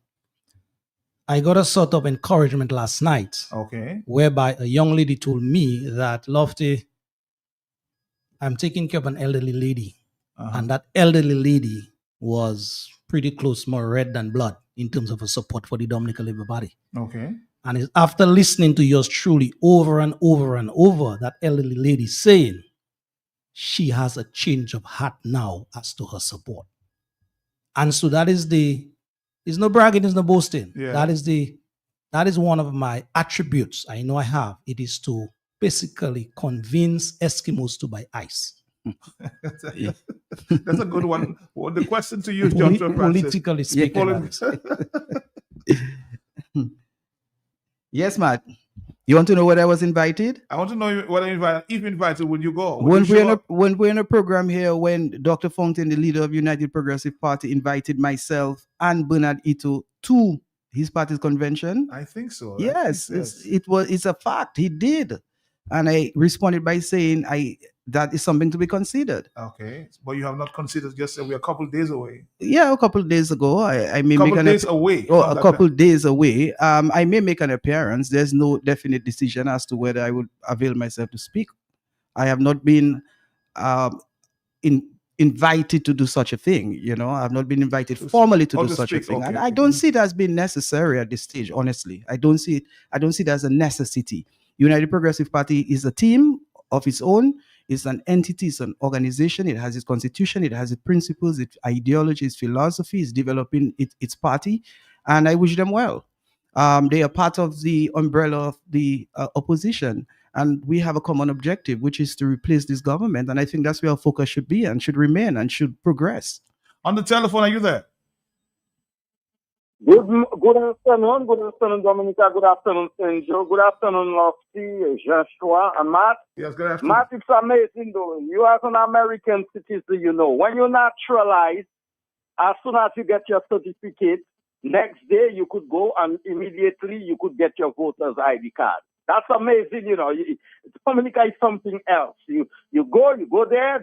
sort of encouragement last night. Okay. Whereby a young lady told me that, Lofty, I'm taking care of an elderly lady. And that elderly lady was pretty close, more red than blood in terms of her support for the Dominica Labour Party. Okay. And it's after listening to yours truly over and over and over, that elderly lady saying she has a change of heart now as to her support. And so that is it's no bragging, it's no boasting. Yeah. That is one of my attributes I know I have. It is to basically convince Eskimos to buy ice. That's a good one. Well, the question to you, Joshua Francis. Politically speaking. Yes, Matt. You want to know whether I was invited? I want to know whether if invited, would you go? When we're in a program here, when Dr. Fountain, the leader of United Progressive Party, invited myself and Bernard Ito to his party's convention. I think so. Yes, it's a fact. He did. And I responded by saying that is something to be considered. Okay. But you have not considered, just said we're a couple of days away. Yeah, a couple of days ago. I may couple make days away. Oh, a couple of days away. I may make an appearance. There's no definite decision as to whether I would avail myself to speak. I have not been invited to do such a thing. You know, I have not been invited formally to do such a thing. Okay. And I don't see it as being necessary at this stage, honestly. I don't see it as a necessity. United Progressive Party is a team of its own. It's an entity, it's an organization. It has its constitution, it has its principles, its ideology, its philosophy, it's developing its party. And I wish them well. They are part of the umbrella of the opposition. And we have a common objective, which is to replace this government. And I think that's where our focus should be and should remain and should progress. On the telephone, are you there? Good afternoon, Dominica. Good afternoon, St. Joe. Good afternoon, Lofty, Joshua, and Matt. Yes, good afternoon. Matt, it's amazing, though. You as an American citizen, you know, when you naturalize, as soon as you get your certificate, next day you could go and immediately you could get your voter's ID card. That's amazing, you know. Dominica is something else. You go there,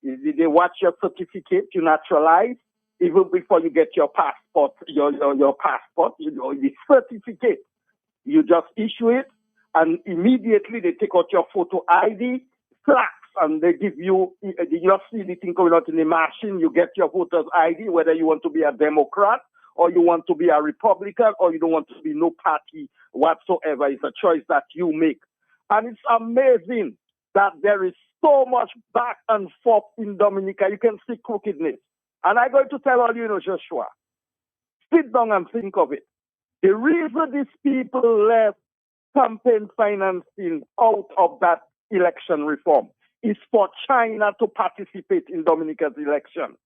they watch your certificate, you naturalize. Even before you get your passport, your passport, you know, the certificate, you just issue it, and immediately they take out your photo ID, flags, and they give you just see the thing coming out in the machine. You get your voter's ID, whether you want to be a Democrat or you want to be a Republican or you don't want to be no party whatsoever. It's a choice that you make, and it's amazing that there is so much back and forth in Dominica. You can see crookedness. And I'm going to tell all you know, Joshua, sit down and think of it. The reason these people left campaign financing out of that election reform is for China to participate in Dominica's election.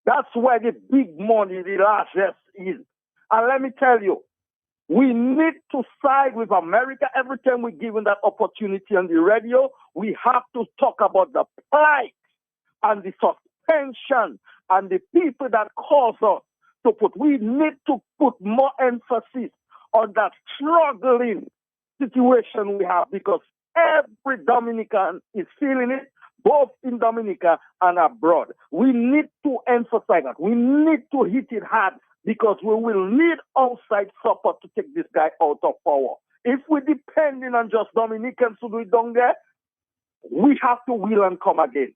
That's where the big money, the largest is. And let me tell you, we need to side with America. Every time we're given that opportunity on the radio, we have to talk about the plight and the suspension and the people that cause us to put. We need to put more emphasis on that struggling situation we have, because every Dominican is feeling it, both in Dominica and abroad. We need to emphasize that. We need to hit it hard, because we will need outside support to take this guy out of power. If we're depending on just Dominicans to do it down there, we have to will and come again.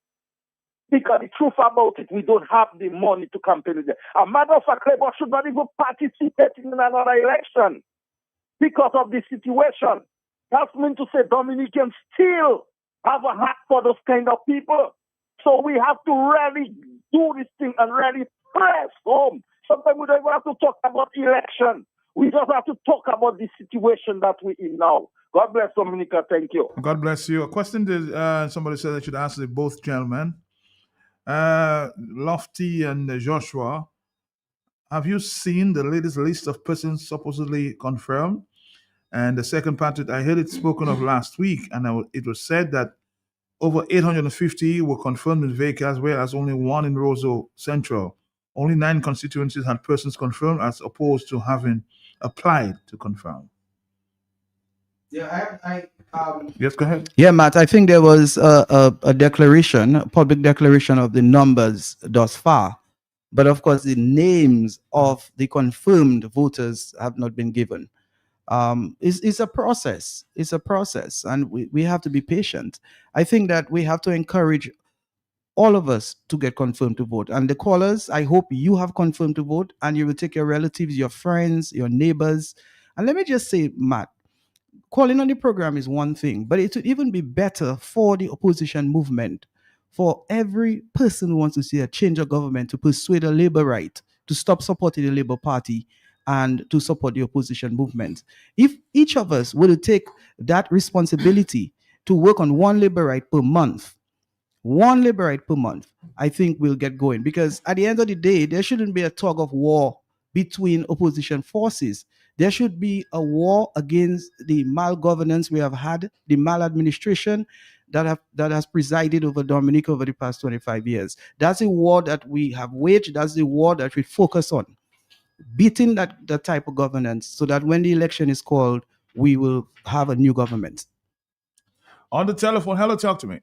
Because the truth about it, we don't have the money to campaign with them. A matter of fact, Labour should not even participate in another election because of the situation. That's meant to say Dominicans still have a heart for those kind of people. So we have to really do this thing and really press home. Sometimes we don't even have to talk about election. We just have to talk about the situation that we're in now. God bless Dominica. Thank you. God bless you. A question that somebody said I should ask both gentlemen. Lofty and Joshua, have you seen the latest list of persons supposedly confirmed? And the second part, I heard it spoken of last week, and it was said that over 850 were confirmed in vehicles, whereas only one in Roseau Central. Only 9 constituencies had persons confirmed, as opposed to having applied to confirm. Yeah, Yes, go ahead. Yeah, Matt, I think there was a declaration, a public declaration of the numbers thus far. But of course, the names of the confirmed voters have not been given. It's a process. It's a process, and we have to be patient. I think that we have to encourage all of us to get confirmed to vote. And the callers, I hope you have confirmed to vote, and you will take your relatives, your friends, your neighbors. And let me just say, Matt, calling on the program is one thing, but it would even be better for the opposition movement, for every person who wants to see a change of government, to persuade a Labour right to stop supporting the Labour Party and to support the opposition movement. If each of us were to take that responsibility to work on one Labour right per month, one Liberite per month, I think we'll get going. Because at the end of the day, there shouldn't be a tug of war between opposition forces. There should be a war against the malgovernance we have had, the maladministration that has presided over Dominica over the past 25 years. That's a war that we have waged. That's the war that we focus on, beating that type of governance, so that when the election is called, we will have a new government. On the telephone, hello, talk to me.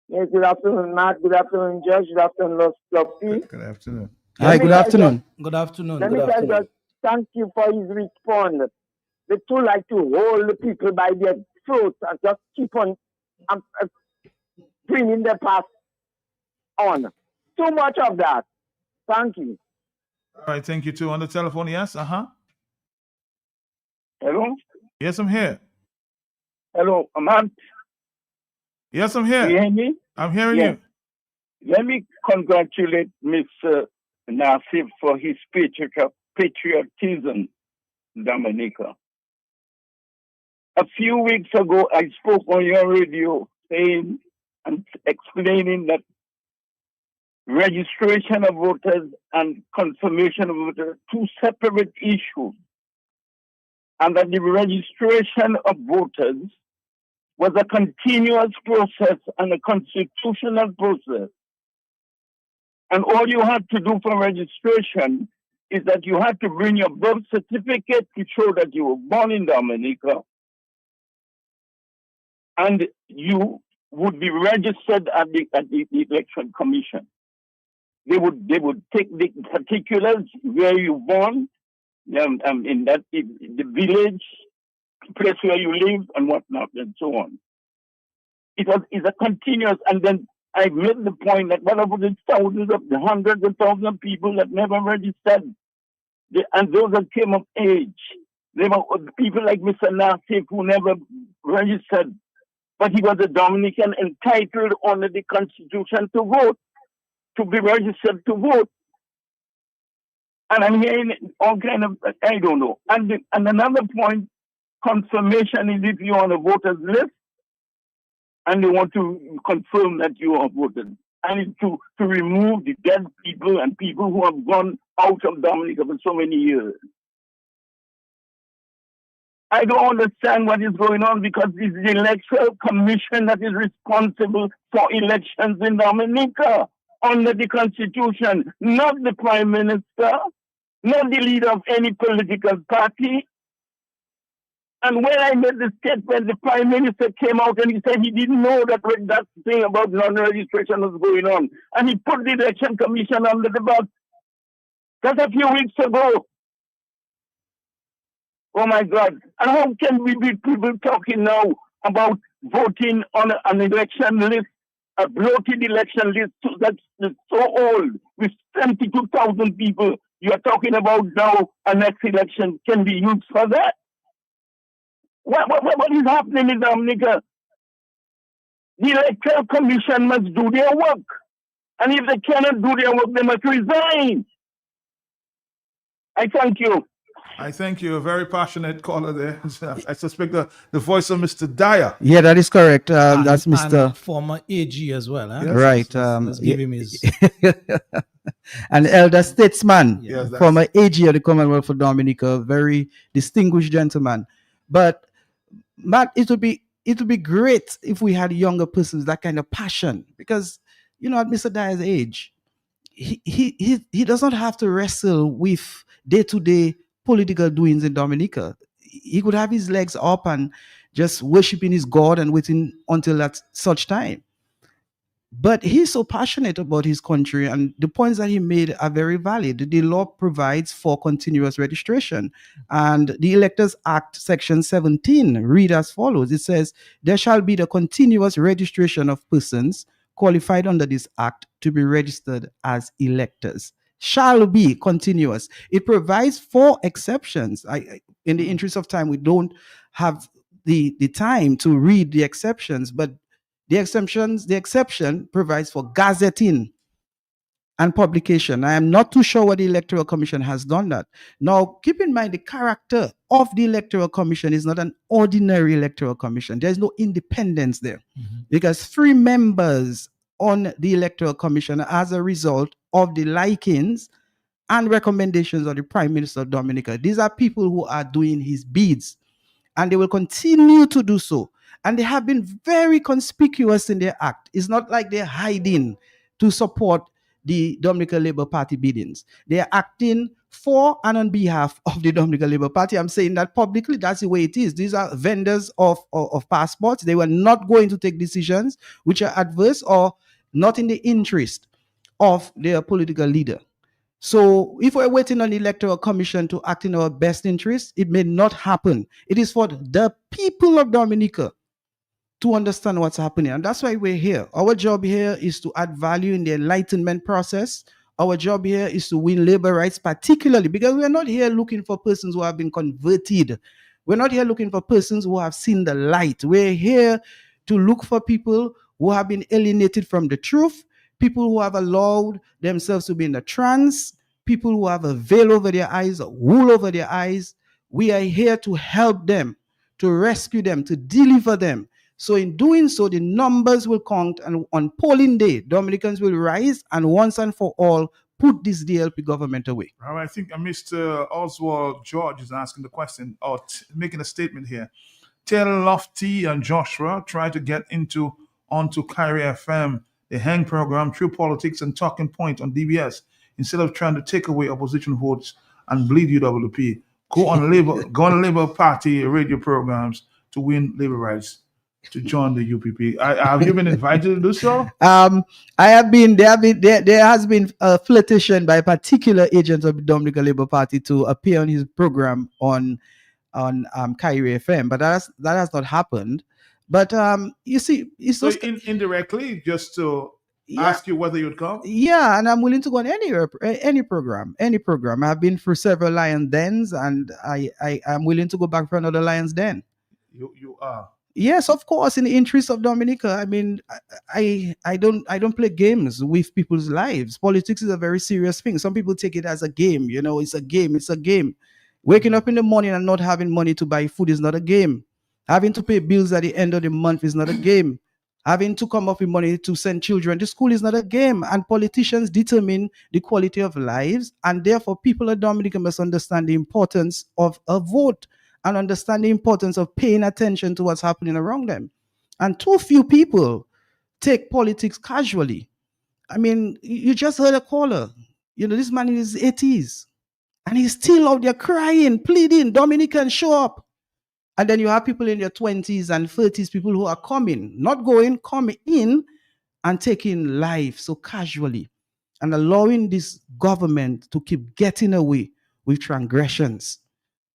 Yes, good afternoon, Matt. Good afternoon, Judge. Good afternoon, Lofty. Good afternoon. Hi, good afternoon. Good afternoon. Let me tell you, thank you for his response. They too like to hold the people by their throats and just keep on bringing the past on. Too much of that. Thank you. All right, thank you too. On the telephone, yes, Hello? Yes, I'm here. Hello, Amant. Yes, I'm here. Do you hear me? I'm hearing Yes. you. Let me congratulate Mr. Nassif for his patriotism, Dominica. A few weeks ago, I spoke on your radio saying and explaining that registration of voters and confirmation of voters are two separate issues, and that the registration of voters was a continuous process and a constitutional process. And all you had to do for registration is that you had to bring your birth certificate to show that you were born in Dominica, and you would be registered at the election commission. They would take the particulars where you born, in the village, place where you live, and whatnot, and so on. It's a continuous, and then I made the point that what about the thousands of the hundreds of thousands of people that never registered, and those that came of age. There were people like Mr. Nassif who never registered, but he was a Dominican entitled under the Constitution to vote, to be registered to vote. And I'm hearing all kind of, I don't know. And another point, confirmation is if you're on a voter's list and they want to confirm that you are voted. And to remove the dead people and people who have gone out of Dominica for so many years. I don't understand what is going on, because it's the Electoral Commission that is responsible for elections in Dominica under the Constitution, not the Prime Minister, not the leader of any political party. And when I made the statement, the Prime Minister came out and he said he didn't know that thing about non-registration was going on. And he put the Election Commission under the bus. Just a few weeks ago. Oh my God. And how can we be people talking now about voting on an election list, a bloated election list that's so old, with 72,000 people? You are talking about now a next election can be used for that? What is happening in Dominica? The Electoral Commission must do their work. And if they cannot do their work, they must resign. I thank you. I thank you. A very passionate caller there. I suspect the voice of Mr. Dyer. Yeah, that is correct. That's Mr. And former AG as well. Huh? Yes. Right. Let's give him his. An elder statesman, Yes, that's- former AG of the Commonwealth of Dominica, very distinguished gentleman. But Matt, it would be great if we had younger persons that kind of passion, because at Mr. Dyer's age, he does not have to wrestle with day-to-day political doings in Dominica. He could have his legs up and just worshiping his God and waiting until that such time. But he's so passionate about his country, and the points that he made are very valid. The law provides for continuous registration, and the Electors Act, Section 17, read as follows. It says, there shall be the continuous registration of persons qualified under this act to be registered as electors. Shall be continuous. It provides 4 exceptions. In the interest of time, we don't have the time to read the exceptions, but the exception provides for gazetting and publication. I am not too sure what the Electoral Commission has done that. Now, keep in mind the character of the Electoral Commission is not an ordinary Electoral Commission. There is no independence there, because 3 members on the Electoral Commission as a result of the likings and recommendations of the Prime Minister of Dominica. These are people who are doing his bids, and they will continue to do so. And they have been very conspicuous in their act. It's not like they're hiding to support the Dominica Labour Party biddings. They are acting for and on behalf of the Dominica Labour Party. I'm saying that publicly. That's the way it is. These are vendors of passports. They were not going to take decisions which are adverse or not in the interest of their political leader. So if we're waiting on the Electoral Commission to act in our best interest, it may not happen. It is for the people of Dominica to understand what's happening. And that's why we're here. Our job here is to add value in the enlightenment process. Our job here is to win labor rights, particularly because we're not here looking for persons who have been converted. We're not here looking for persons who have seen the light. We're here to look for people who have been alienated from the truth, people who have allowed themselves to be in a trance, people who have a veil over their eyes, a wool over their eyes. We are here to help them, to rescue them, to deliver them. So in doing so, the numbers will count, and on polling day, Dominicans will rise and once and for all put this DLP government away. All right, I think Mr. Oswald George is asking the question or making a statement here. Tell Lofty and Joshua try to get onto Kyrie FM, the Hang program, True Politics and Talking Point on DBS, instead of trying to take away opposition votes and bleed UWP. Go on Labour Party radio programs to win labor rights, to join the UPP. Have you been invited to do so? I have been. There has been a flirtation by particular agents of the Dominica Labour Party to appear on his program on Kyrie FM, but that has not happened. But you see, it's so indirectly just to ask you whether you'd come. Yeah, and I'm willing to go on any program. I've been through several Lions Dens, and I'm willing to go back for another Lions Den. You are. Yes, of course, in the interest of Dominica. I mean, I don't play games with people's lives. Politics is a very serious thing. Some people take it as a game. You know, it's a game. It's a game. Waking up in the morning and not having money to buy food is not a game. Having to pay bills at the end of the month is not a game. Having to come up with money to send children to school is not a game. And politicians determine the quality of lives. And therefore, people of Dominica must understand the importance of a vote and understand the importance of paying attention to what's happening around them. And too few people take politics casually. I mean, you just heard a caller. You know, this man in his 80s. And he's still out there crying, pleading, Dominicans, show up. And then you have people in their 20s and 30s, people who are coming, not going, coming in and taking life so casually and allowing this government to keep getting away with transgressions.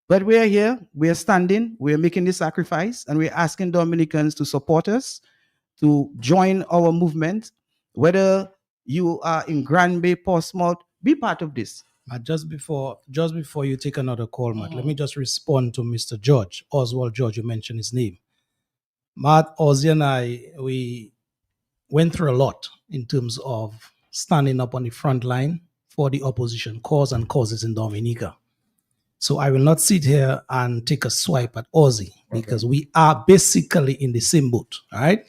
But we're here, we're standing, we're making this sacrifice, and we're asking Dominicans to support us, to join our movement. Whether you are in Grand Bay, Portsmouth, be part of this. Just before you take another call, Matt, let me just respond to Mr. George, Oswald George, you mentioned his name. Matt, Ozzy and I, we went through a lot in terms of standing up on the front line for the opposition cause and causes in Dominica. So I will not sit here and take a swipe at Ozzy because we are basically in the same boat, all right?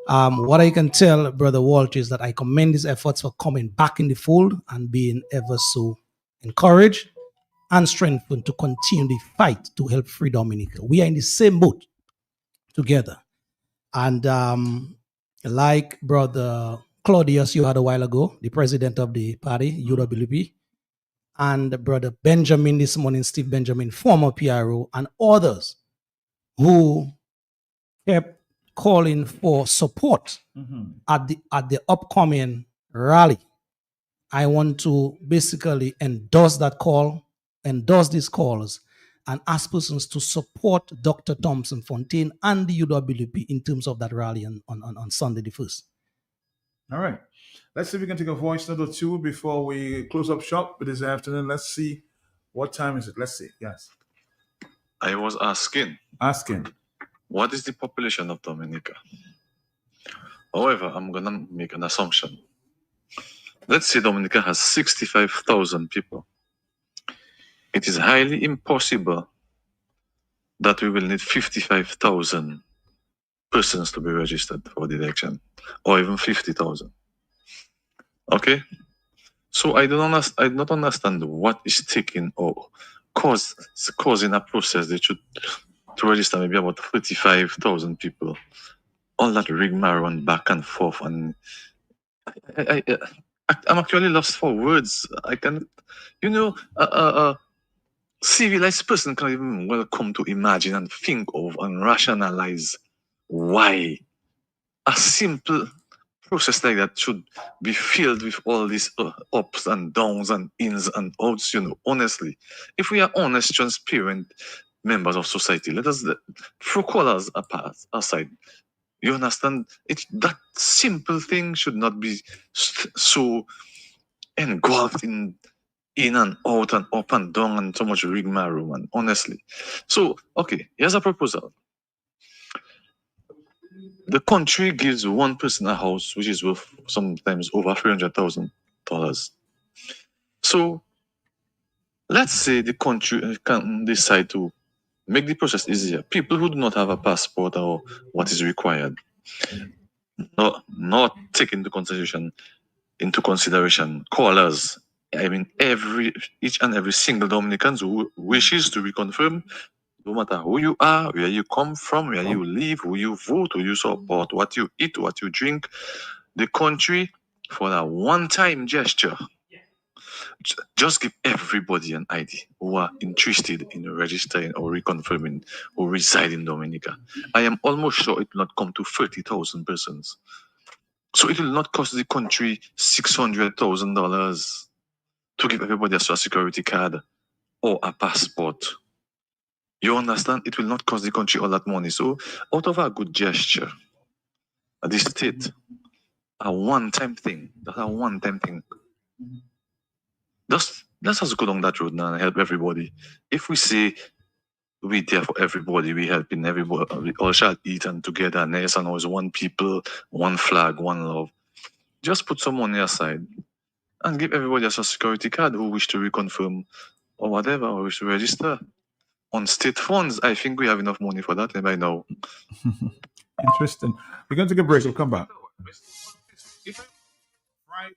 What I can tell Brother Walter is that I commend his efforts for coming back in the fold and being ever so encouraged and strengthened to continue the fight to help free Dominica. We are in the same boat together. And like Brother Claudius you had a while ago, the president of the party, UWP, and Brother Benjamin this morning, Steve Benjamin, former PRO, and others who kept calling for support at the upcoming rally. I want to basically endorse that call, endorse these calls, and ask persons to support Dr. Thompson Fontaine and the UWP in terms of that rally on Sunday the 1st. All right. Let's see if we can take a voice note or two before we close up shop for this afternoon. Let's see. What time is it? Let's see. Yes. I was asking. What is the population of Dominica? However, I'm going to make an assumption. Let's say Dominica has 65,000 people. It is highly impossible that we will need 55,000 persons to be registered for the election, or even 50,000. Okay, so I don't understand what is taking or causing a process that should to register maybe about 35,000 people. All that rigmarole and back and forth, and I'm actually lost for words. I can, civilized person can even welcome to imagine and think of and rationalize why a simple process like that should be filled with all these ups and downs and ins and outs. Honestly, if we are honest, transparent members of society, let us throw colors aside. You understand? That simple thing should not be so engulfed in and out and up and down and so much rigmarole, man. Honestly. So, okay, here's a proposal. The country gives one person a house which is worth sometimes over $300,000. So, let's say the country can decide to make the process easier. People who do not have a passport or what is required, not take into consideration callers. I mean, each and every single Dominican who wishes to reconfirm, no matter who you are, where you come from, where you live, who you vote, who you support, what you eat, what you drink, the country, for that one-time gesture, just give everybody an ID who are interested in registering or reconfirming or reside in Dominica. I am almost sure it will not come to 30,000 persons. So it will not cost the country $600,000 to give everybody a social security card or a passport. You understand? It will not cost the country all that money. So out of a good gesture, the state, a one-time thing, that's a one-time thing. Let's just go down that road now and help everybody. If we say we there for everybody, we helping everybody, we all shall eat and togetherness and always one people, one flag, one love. Just put some money aside and give everybody a social security card who wish to reconfirm or whatever, or wish to register. On state funds, I think we have enough money for that by now. Interesting. We're going to take a break. We'll come back. Friday,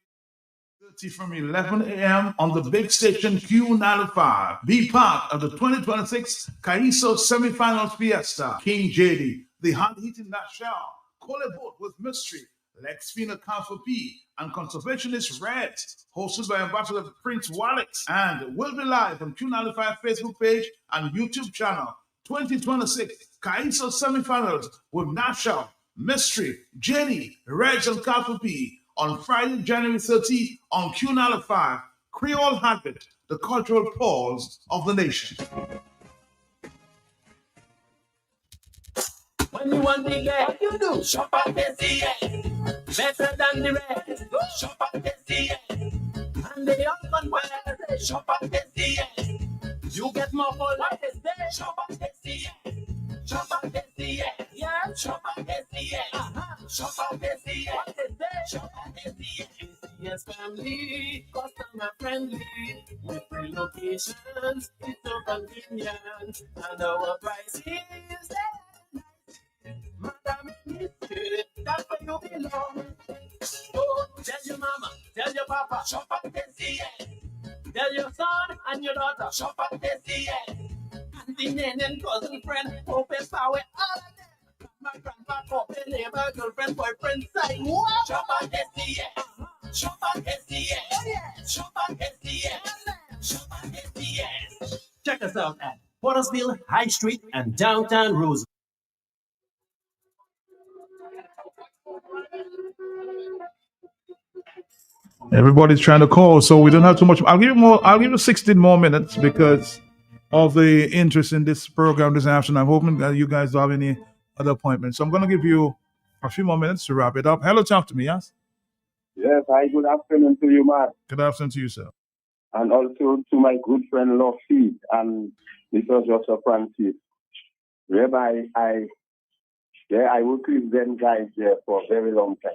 30 from 11 a.m. on the big station Q95. Be part of the 2026 CAISO Semifinals Fiesta. King JD, the hand-hitting Nashal, Call a Boat with Mystery, Lex Fina Alpha P, and Conservationist Red, hosted by Ambassador Prince Wallace, and will be live on Q95 Facebook page and YouTube channel. 2026 CAISO Semifinals with Nashal, Mystery, Jenny, Reg, and Alpha P on Friday, January 30 on Q95, Creole Habit, the cultural pulse of the nation. When you want the get, you do shop at SCA. Better than the rest. Shop at SCA. And they often wear shop at SCA. You get more for life. Shop at SCA. Shop at SCA. Yeah, shop at SCA. Shop at SCA. What is that? Shop at SCA. Yes, family, customer friendly. With free locations, it's so convenient. And our price is Madam, that's where you belong. Oh, tell your mama, tell your papa, shop at SCA. Tell your son and your daughter, shop at SCA. Auntie, nan, and cousin, friend, open power, all of them. My grandpa, open neighbor, girlfriend, boyfriend, side. Shop at SCA. Shop at SCA. Shop at SCA. Shop at SCA. Check us out at Pottersville, High Street, and downtown Roosevelt. Everybody's trying to call, so we don't have too much. I'll give you 16 more minutes because of the interest in this program this afternoon. I'm hoping that you guys don't have any other appointments. So I'm going to give you a few more minutes to wrap it up. Hello, talk to me, yes? Yes, hi, good afternoon to you, Mark. Good afternoon to you, sir. And also to my good friend Lofty and Mr. Joseph Francis. Whereby I work with them guys there for a very long time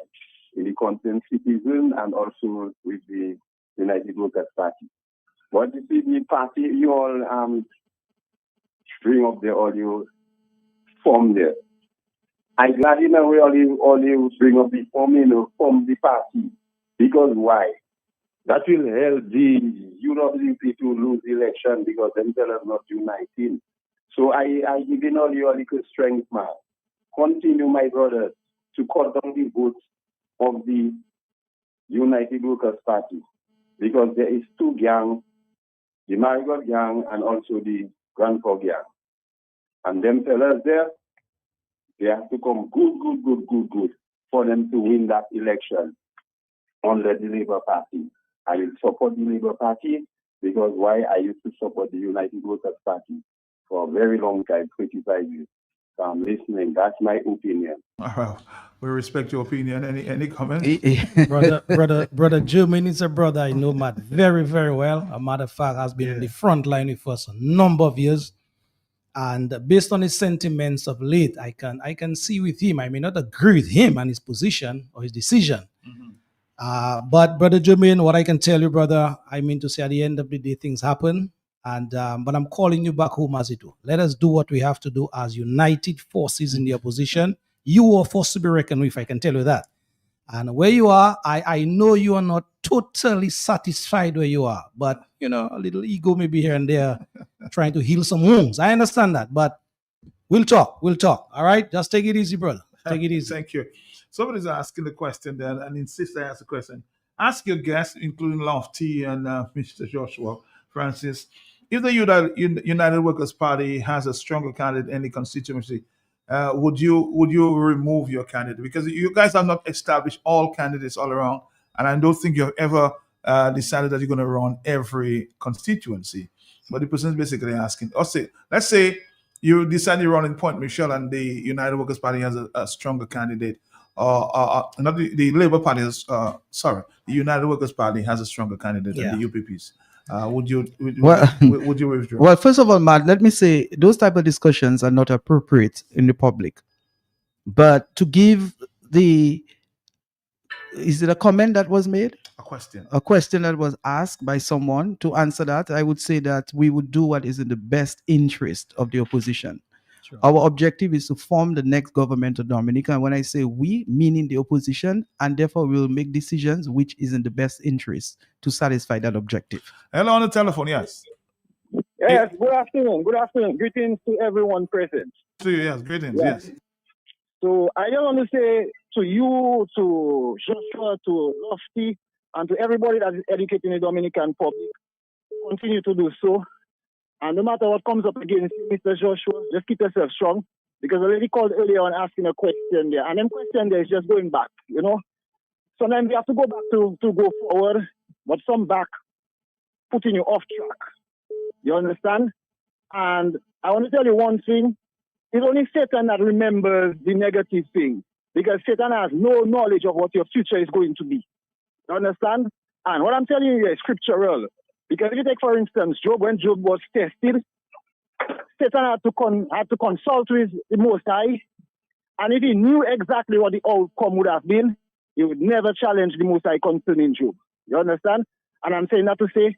in the Concerned Citizen and also with the United Workers Party. But you see, the party you all bring up there, all you form there. I'm glad in a way all you bring up the from the party. Because why? That will help the UWP to lose the election because themselves are not uniting. So I give in all your little strength, man. Continue, my brothers, to cut down the votes of the United Workers' Party. Because there is two gangs, the Marigot gang and also the Grandpa gang. And them fellas there, they have to come good for them to win that election under the Labour Party. I will support the Labour Party because why? I used to support the United Workers' Party for a very long time, 25 years. So I'm listening. That's my opinion. All right. We respect your opinion. Any comments? brother German is a brother I know Matt very, very well. A matter of fact, has been in the front line with us a number of years. And based on his sentiments of late, I can see with him. I may not agree with him and his position or his decision. But Brother Jermaine, what I can tell you, brother, I mean to say at the end of the day, things happen. And but I'm calling you back home as it do. Let us do what we have to do as united forces in the opposition. You are forced to be reckoned with, I can tell you that. And where you are, I know you are not totally satisfied where you are. But, you know, a little ego maybe here and there, trying to heal some wounds. I understand that. But we'll talk. All right? Just take it easy, brother. Take it easy. Thank you. Somebody's asking the question there and insist I ask the question. Ask your guests, including Lofty and Mr. Joshua Francis, if the United Workers' Party has a stronger candidate in the constituency, would you remove your candidate? Because you guys have not established all candidates all around, and I don't think you've ever decided that you're going to run every constituency. But the person is basically asking, let's say you decide you're running Point Michelle and the United Workers' Party has a stronger candidate. Not the Labour Party has, the United Workers' Party has a stronger candidate than the UPPs. Would you withdraw? Well, first of all, Matt, let me say those type of discussions are not appropriate in the public. But to give is it a comment that was made? A question that was asked by someone. To answer that, I would say that we would do what is in the best interest of the opposition. Sure. Our objective is to form the next government of Dominica. And when I say we, meaning the opposition, and therefore we will make decisions which is in the best interest to satisfy that objective. Hello on the telephone, yes. Yes, good afternoon. Good afternoon. Greetings to everyone present. To you, yes, greetings, yes. So I just want to say to you, to Joshua, to Lofty, and to everybody that is educating the Dominican public, continue to do so. And no matter what comes up against you, Mr. Joshua, just keep yourself strong. Because I already called earlier on asking a question there. And then question there is just going back, you know. Sometimes we have to go back to go forward, but some back putting you off track. You understand? And I want to tell you one thing. It's only Satan that remembers the negative thing. Because Satan has no knowledge of what your future is going to be. You understand? And what I'm telling you is scriptural. Because if you take, for instance, Job, when Job was tested, Satan had to consult with the Most High. And if he knew exactly what the outcome would have been, he would never challenge the Most High concerning Job. You understand? And I'm saying that to say,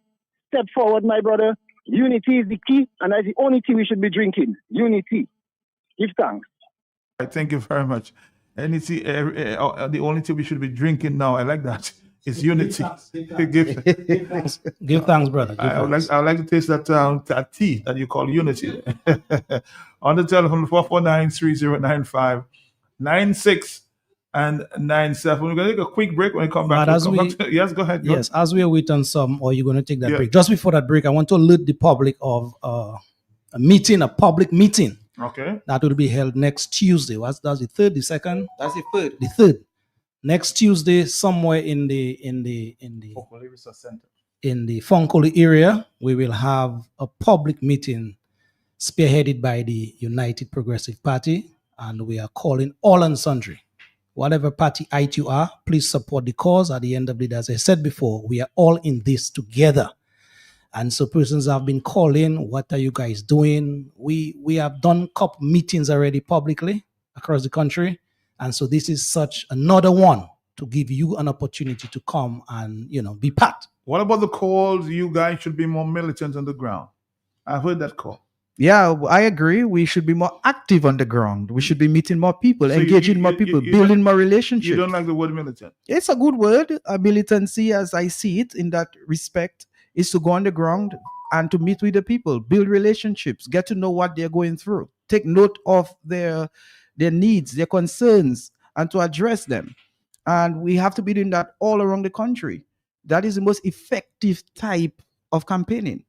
step forward, my brother. Unity is the key, and that's the only tea we should be drinking. Unity. Give thanks. Thank you very much. And it's the only tea we should be drinking now. I like that. It's unity. Give thanks, brother. I would like to taste that tea that you call unity. On the telephone, 449-3095-96 and 97. We're going to take a quick break when we come back. Yes, go ahead. Yes, as we are waiting some, or you're going to take that break. Just before that break, I want to alert the public of a public meeting. Okay. That will be held next Tuesday. That's the third, the second? That's the third. The third. Next Tuesday, somewhere in the Funkoli area, we will have a public meeting spearheaded by the United Progressive Party, and we are calling all and sundry. Whatever party height you are, please support the cause. At the end of the day, as I said before, we are all in this together. And so persons have been calling, what are you guys doing? We have done couple meetings already publicly across the country. And so this is such another one to give you an opportunity to come and, be part. What about the calls? You guys should be more militant on the ground. I've heard that call. Yeah, I agree. We should be more active on the ground. We should be meeting more people, So engaging more people, building more relationships. You don't like the word militant? It's a good word. Militancy, as I see it in that respect, is to go on the ground and to meet with the people, build relationships, get to know what they're going through, take note of their needs, their concerns, and to address them. And we have to be doing that all around the country. That is the most effective type of campaigning.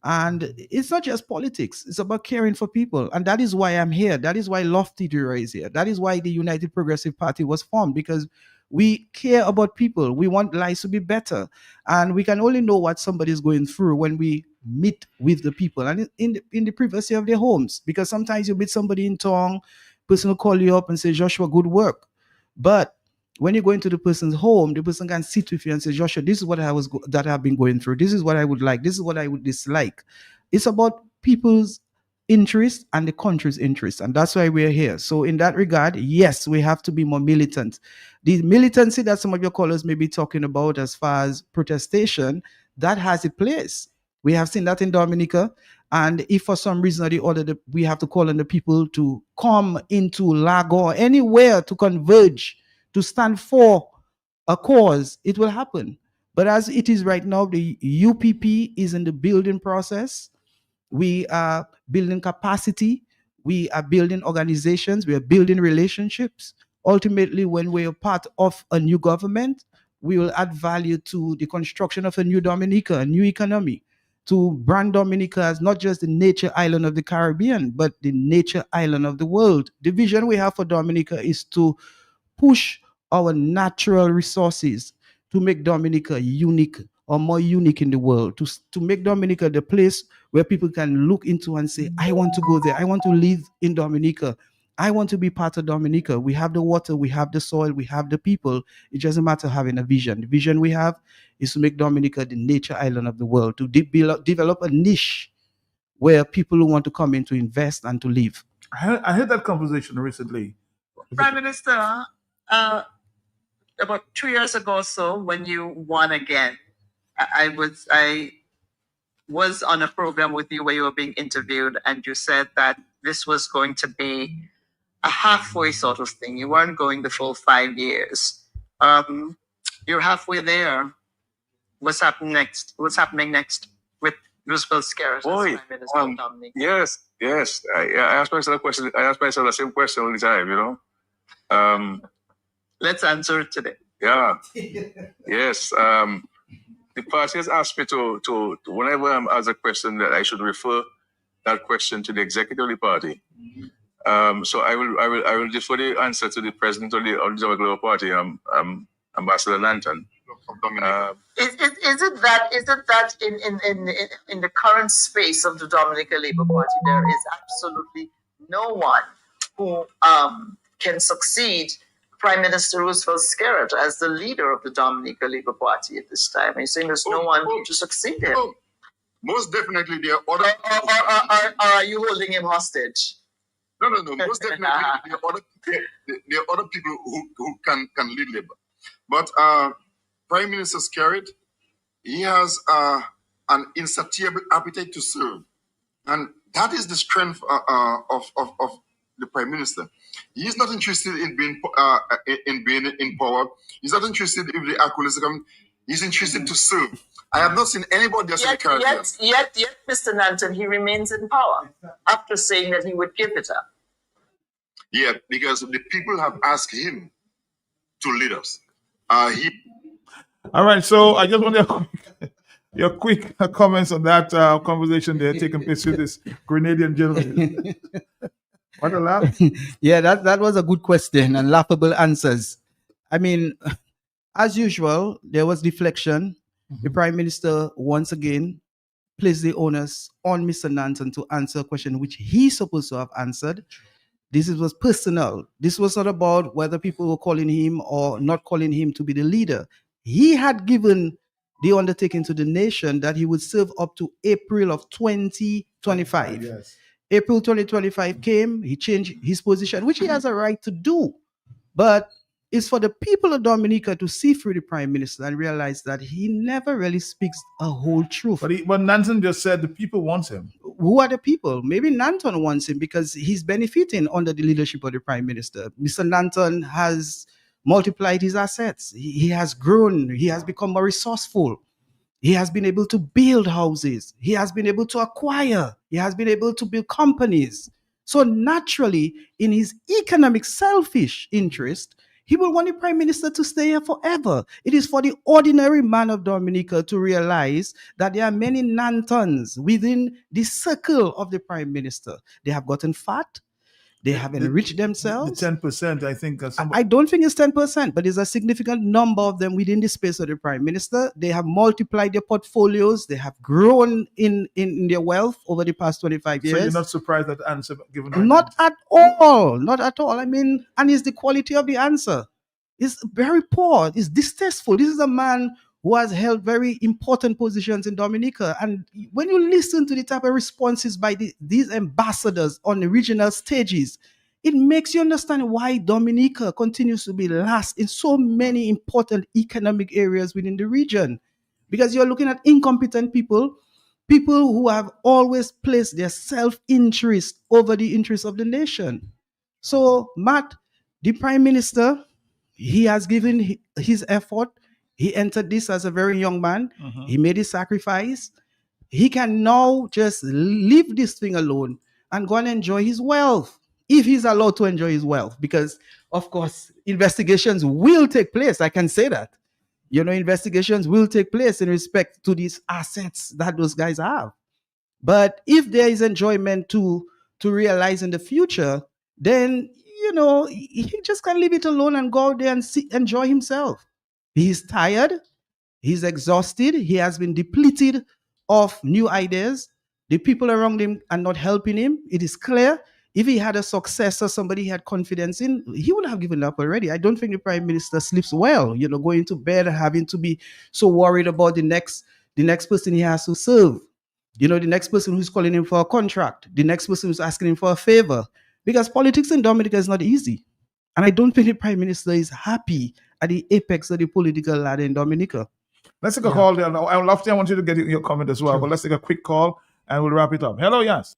And it's not just politics, it's about caring for people. And that is why I'm here. That is why Lofty Dura is here. That is why the United Progressive Party was formed, because we care about people. We want lives to be better. And we can only know what somebody is going through when we meet with the people and in the privacy of their homes. Because sometimes you meet somebody in town, person will call you up and say, Joshua, good work. But when you go into the person's home, the person can sit with you and say, Joshua, this is what that I've been going through. This is what I would like. This is what I would dislike. It's about people's interest and the country's interest. And that's why we're here. So in that regard, yes, we have to be more militant. The militancy that some of your callers may be talking about as far as protestation, that has a place. We have seen that in Dominica. And if for some reason or the other, we have to call on the people to come into Lago or anywhere to converge, to stand for a cause, it will happen. But as it is right now, the UPP is in the building process. We are building capacity. We are building organizations. We are building relationships. Ultimately, when we are part of a new government, we will add value to the construction of a new Dominica, a new economy, to brand Dominica as not just the nature island of the Caribbean, but the nature island of the world. The vision we have for Dominica is to push our natural resources to make Dominica unique or more unique in the world, to make Dominica the place where people can look into and say, I want to go there. I want to live in Dominica. I want to be part of Dominica. We have the water, we have the soil, we have the people. It doesn't matter having a vision. The vision we have is to make Dominica the nature island of the world, to develop a niche where people who want to come in to invest and to live. I had that conversation recently. Prime Minister, about 2 years ago or so, when you won again, I was on a program with you where you were being interviewed, and you said that this was going to be a halfway sort of thing. You weren't going the full 5 years. You're halfway there. What's happening next? What's happening next with Roosevelt Skerritt as Prime Minister of Dominica? Yes. I ask myself a question. I ask myself the same question all the time, you know. Let's answer it today. Yeah. Yes. The party has asked me to whenever I'm asked a question, that I should refer that question to the executive of the party. So I will defer the answer to the president of the Global Party, Ambassador Lanton. Is it that in the current space of the Dominica Labour Party there is absolutely no one who can succeed Prime Minister Roosevelt Skerritt as the leader of the Dominica Labour Party at this time? Are you saying there's no one to succeed him? Most definitely there are other. Or are you holding him hostage? No. Most definitely there are other people who can lead Labour. But Prime Minister Skerritt, he has an insatiable appetite to serve, and that is the strength of the Prime Minister. He is not interested in being in power. He's not interested in the accolades. He's interested to serve. I have not seen anybody else in the Caribbean. Yet, Mr. Nanton, he remains in power after saying that he would give it up. Yeah, because the people have asked him to lead us. All right, so I just want your quick comments on that conversation there taking place with this Grenadian gentleman. What a laugh. Yeah, that was a good question and laughable answers. I mean, as usual, there was deflection. The Prime Minister once again placed the onus on Mr. Nanton to answer a question which he's supposed to have answered. This was personal. This was not about whether people were calling him or not calling him to be the leader. He had given the undertaking to the nation that he would serve up to April of 2025. Yes. April 2025 came, he changed his position, which he has a right to do. But it's for the people of Dominica to see through the Prime Minister and realize that he never really speaks a whole truth. But Nanton just said the people want him. who are the people? Maybe Nanton wants him because he's benefiting under the leadership of the Prime Minister. Mr. Nanton has multiplied his assets. He has grown. He has become more resourceful. He has been able to build houses. He has been able to acquire. He has been able to build companies. So naturally, in his economic selfish interest, he will want the Prime Minister to stay here forever. It is for the ordinary man of Dominica to realize that there are many Nantons within the circle of the Prime Minister. They have gotten fat. They have enriched themselves. The 10%, I think. I don't think it's 10%, but there's a significant number of them within the space of the Prime Minister. They have multiplied their portfolios. They have grown in their wealth over the past 25 years. So you're not surprised at the answer given? Right Not at all. Not at all. I mean, and it's the quality of the answer. It's very poor. It's distasteful. This is a man who has held very important positions in Dominica. And when you listen to the type of responses by these ambassadors on the regional stages, it makes you understand why Dominica continues to be last in so many important economic areas within the region. Because you're looking at incompetent people who have always placed their self-interest over the interest of the nation. So, Matt, the Prime Minister, he has given his effort. He entered this as a very young man. He made his sacrifice. He can now just leave this thing alone and go and enjoy his wealth, if he's allowed to enjoy his wealth. Because, of course, investigations will take place. I can say that. You know, investigations will take place in respect to these assets that those guys have. But if there is enjoyment to realize in the future, then, you know, he just can leave it alone and go out there and enjoy himself. He's tired. He's exhausted. He has been depleted of new ideas. The people around him are not helping him. It is clear. If he had a successor, somebody he had confidence in, he would have given up already. I don't think the Prime Minister sleeps well, you know, going to bed and having to be so worried about the next person he has to serve. You know, the next person who's calling him for a contract, the next person who's asking him for a favor. Because politics in Dominica is not easy. And I don't think the Prime Minister is happy at the apex of the political ladder in Dominica. Let's take a call there. I want you to get your comment as well, but let's take a quick call and we'll wrap it up. Hello, yes.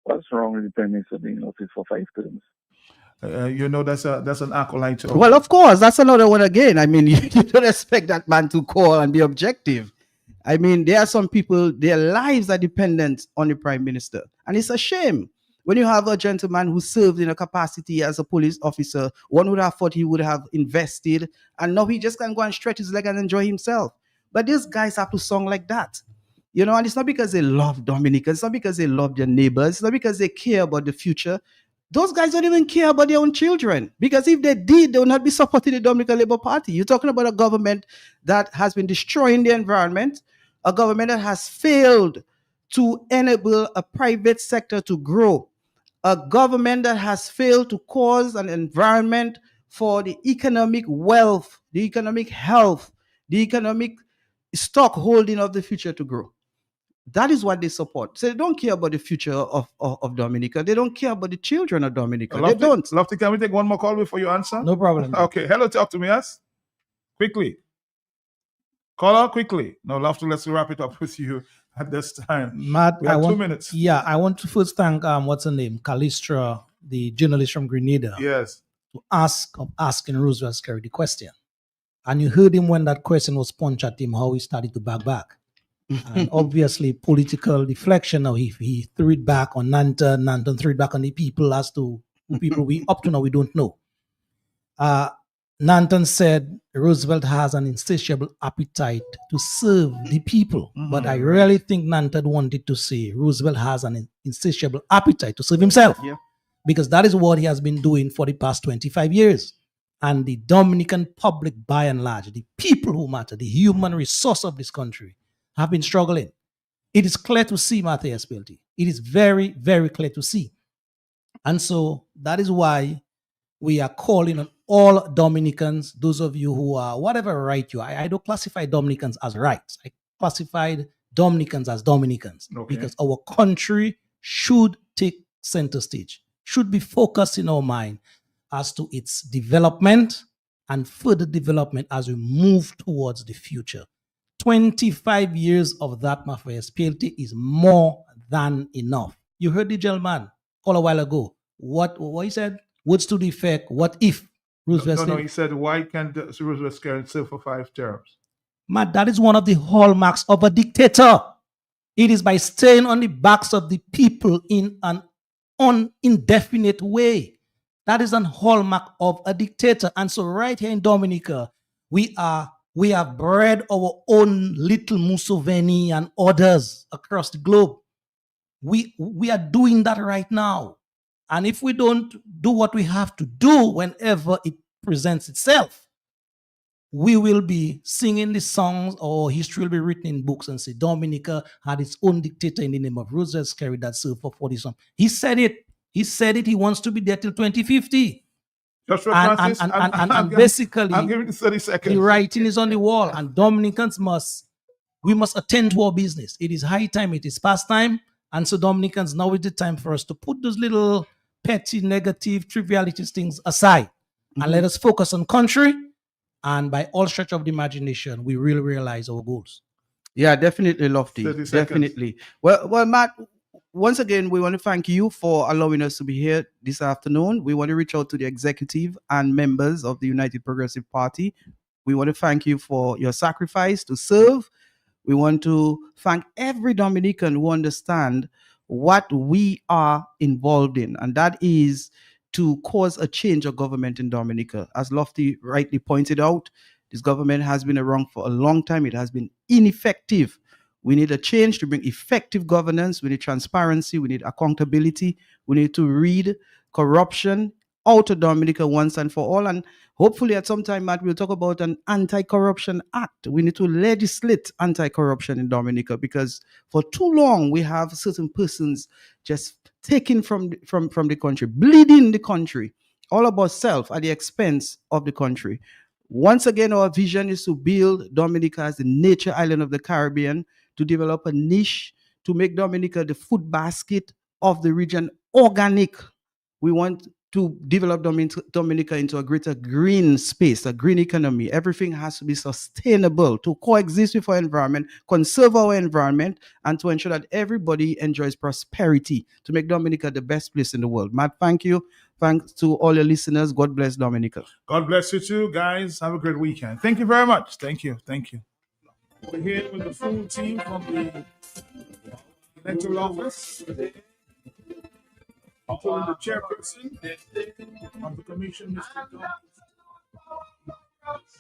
What's wrong with the Prime Minister being in office for 5 terms? You know, that's an acolyte. Well, of course, that's another one again. I mean, you don't expect that man to call and be objective. I mean, there are some people, their lives are dependent on the Prime Minister. And it's a shame. When you have a gentleman who served in a capacity as a police officer, one would have thought he would have invested, and now he just can go and stretch his leg and enjoy himself. But these guys have to song like that. You know, and it's not because they love Dominica. It's not because they love their neighbors. It's not because they care about the future. Those guys don't even care about their own children. Because if they did, they would not be supporting the Dominican Labour Party. You're talking about a government that has been destroying the environment, a government that has failed to enable a private sector to grow, a government that has failed to cause an environment for the economic wealth, the economic health, the economic stock holding of the future to grow. That is what they support. So they don't care about the future of Dominica. They don't care about the children of Dominica. They don't. Lofty, can we take one more call before you answer? No problem. Okay. Hello, talk to me, yes? Quickly. Caller, quickly. No, Lofty, let's wrap it up with you at this time. Matt, we have 2 minutes. Yeah, I want to first thank, what's her name? Calistra, the journalist from Grenada. Yes. To asking Roosevelt Scary the question. And you heard him when that question was punched at him, how he started to back. And obviously political deflection. Now he threw it back on Nanton. Nanton threw it back on the people as to who people we up to now we don't know. Nanton said Roosevelt has an insatiable appetite to serve the people. But I really think Nanton wanted to say Roosevelt has an insatiable appetite to serve himself. Yeah. Because that is what he has been doing for the past 25 years. And the Dominican public, by and large, the people who matter, the human resource of this country, have been struggling. It is clear to see, Matthias Pelty. It is very, very clear to see. And so that is why we are calling on all Dominicans, those of you who are, whatever right you are. I don't classify Dominicans as rights. I classified Dominicans as Dominicans. Okay. Because our country should take center stage, should be focused in our mind as to its development and further development as we move towards the future. 25 years of that, Matthias Pelty, is more than enough. You heard the gentleman call a while ago. What he said? Words to the effect, what if Roosevelt No, said, he said, why can't Roosevelt Skerrit serve for 5 terms? man, that is one of the hallmarks of a dictator. It is by staying on the backs of the people in an indefinite way. That is an hallmark of a dictator. And so right here in Dominica, we have bred our own little Mussolini and others across the globe. We are doing that right now. And if we don't do what we have to do whenever it presents itself, we will be singing the songs, or history will be written in books and say Dominica had its own dictator in the name of Roosevelt Skerrit that served for 40 some. He said it. He said it. He wants to be there till 2050. And basically, I'll give it 30 seconds. The writing is on the wall, and Dominicans must attend to our business. It is high time. It is past time. And so Dominicans, now is the time for us to put those little petty, negative, trivialities things aside and let us focus on country. And by all stretch of the imagination, we really realize our goals. Yeah, definitely, Lofty. 30 seconds. Definitely. Well, Matt, once again, we want to thank you for allowing us to be here this afternoon. We want to reach out to the executive and members of the United Progressive Party. We want to thank you for your sacrifice to serve. We want to thank every Dominican who understands what we are involved in, and that is to cause a change of government in Dominica. As Lofty rightly pointed out, this government has been around for a long time. It has been ineffective. We need a change to bring effective governance. We need transparency. We need accountability. We need to rid corruption out of Dominica once and for all. And hopefully at some time, Matt, we'll talk about an anti-corruption act. We need to legislate anti-corruption in Dominica, because for too long we have certain persons just taken from the country, bleeding the country, all about self at the expense of the country. Once again, our vision is to build Dominica as the nature island of the Caribbean, to develop a niche, to make Dominica the food basket of the region, organic. We want to develop Dominica into a greater green space, a green economy. Everything has to be sustainable to coexist with our environment, conserve our environment, and to ensure that everybody enjoys prosperity, to make Dominica the best place in the world. Matt, thank you. Thanks to all your listeners. God bless Dominica. God bless you too, guys. Have a great weekend. Thank you very much. Thank you. Thank you. We're here with the full team from the electoral office today. The chairperson of the commission, Mr. Tom.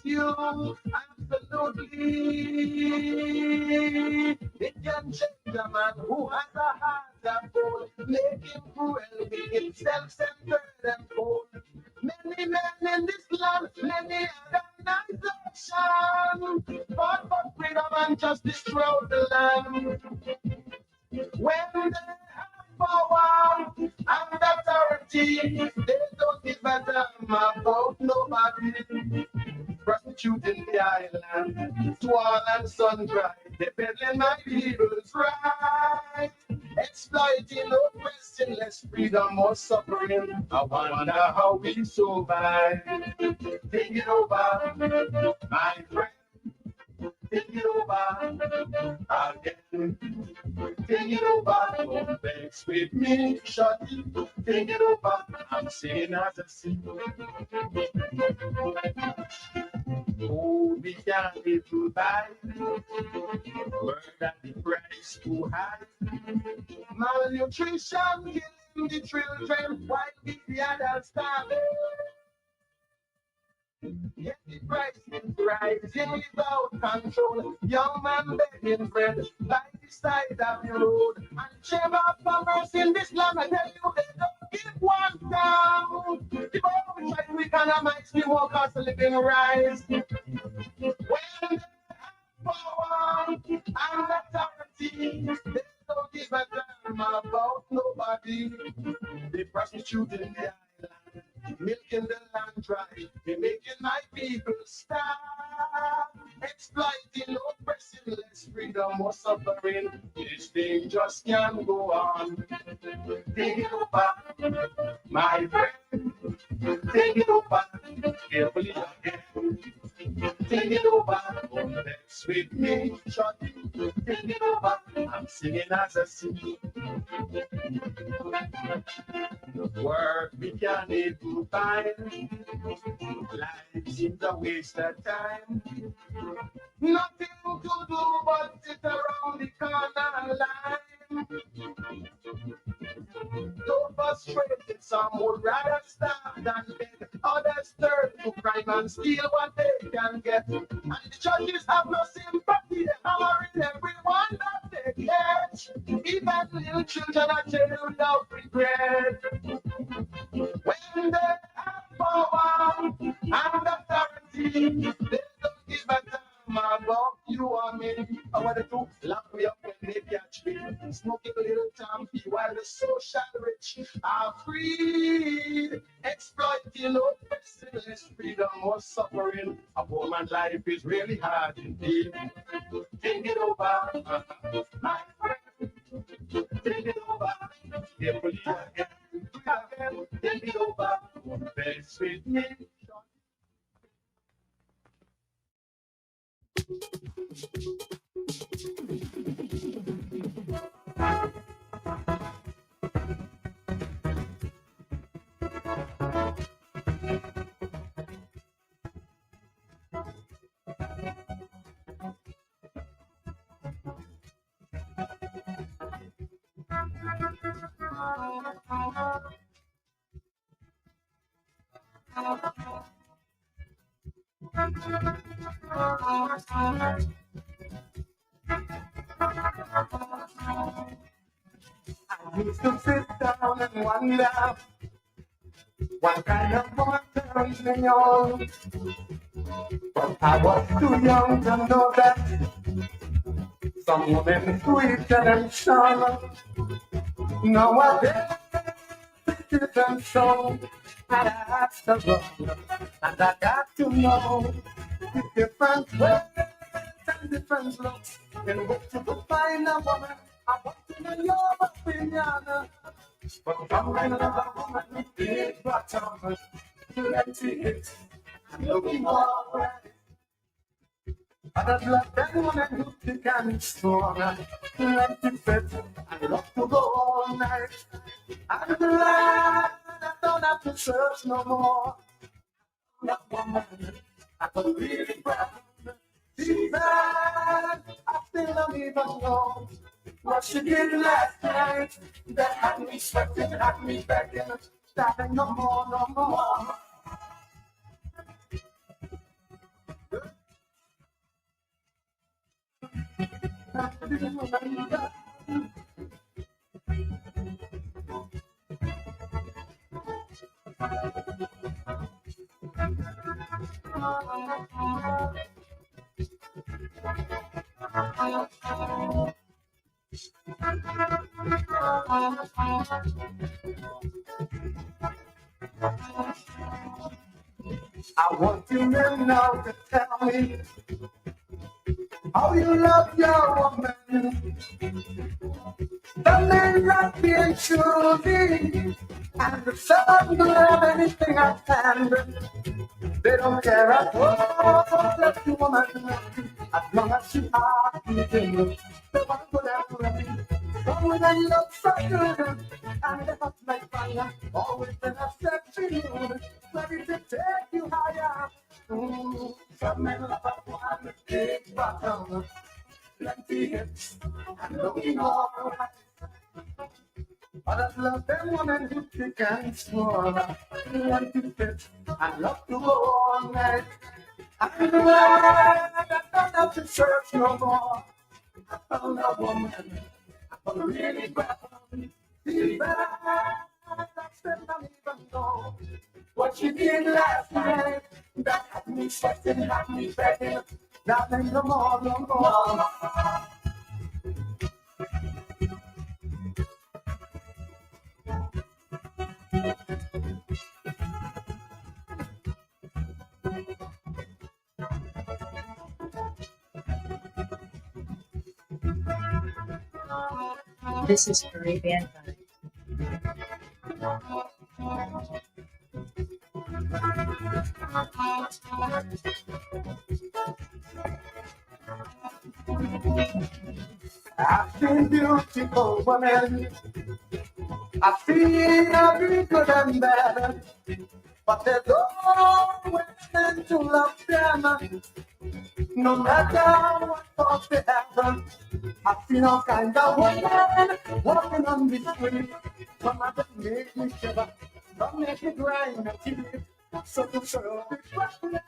You absolutely, the young gentleman who has a heart of gold, making cruel, being self-centered and cold. Many men in this land, many organizations fought for freedom and justice throughout the land. When they have power and authority, they don't give a damn about nobody. Prostituting the island, to all and sundry, they peddling my people's right. Exploiting no question, less freedom or suffering. I wonder how we survive. Take it over, my friend. Take it over again. Take it over, don't vex with me, shorty. Take it over, I'm saying as a sin. Oh, we can't live to buy. Murder the price too high. Malnutrition killing the children while the adults starving. Yet the price is rising without control. Young man begging bread by the side of the road. And chamber of commerce in this land, I tell you, they don't give one down. The more we try to economize, the more cost of living rise. When they have power and authority, they don't give a damn about nobody. They prostitute in the island, milking the land dry. They're making my people starve, exploiting, oppressing, less freedom or suffering. This thing just can't go on. Take it over, my friend. Take it over, carefully again. Take it over, don't mess with me, shorty. Take it over, I'm singing as I sing. Work we can able to find. Life seems a waste of time. Nothing to do but sit around the corner line. So frustrated, some would rather starve than beg. Others turn to crime and steal what they can get. And the judges have no sympathy, they're hammering everyone that they catch. Even little children are jailed without regret. When they have power and authority, they don't give a damn about you and me. I want to do lock me up when they catch me. Smoking a little tampy while the social rich are freed. Exploiting oppressing less freedom or suffering. A poor man's life is really hard indeed. Take it over, my friend. Take it over. Carefully again. Take it over. Best with me. I used to sit down and wonder what kind of woman turns me on. But I was too young to know that some women sweet and strong. Nowadays it isn't so. And I have to run, and I got to know the different ways and different looks in which you could find a woman. I want to know your opinion. But from another woman with big bottom, plenty hits, and looking alright. I'd love that woman who thick and strong, plenty fit, and love to go all night. I'm glad I don't have to search no more. That woman, I could really grab. She's bad, I still don't even know what she did last night. That had me sweating, had me begging, starting no more, no more. I want you now to tell me how you love your woman. The men that being choosy, and the sun will have anything I can. They don't care at all, let the woman as long as she happy. They want to have ready. Some women look so good, and they hot like fire. Always in a sexy mood, ready to take you higher. Some men love a one with big bottom, plenty hips, and looking alright. Others love them women who thick and small, plenty fit, and love to go all night. I'm glad I don't have to search no more. I found a woman I could really grab. She's bad, I still don't even know what she did last night. That had me sweating, had me begging. Nothing no more, no more. This is Caribbean Vibe. seen beautiful women. I've seen every good and bad, but there's always men to love them, no matter what thoughts they have. I've seen all kinds of women walking on the street. Some of them make me shiver, some make me grind my teeth. So to show the question,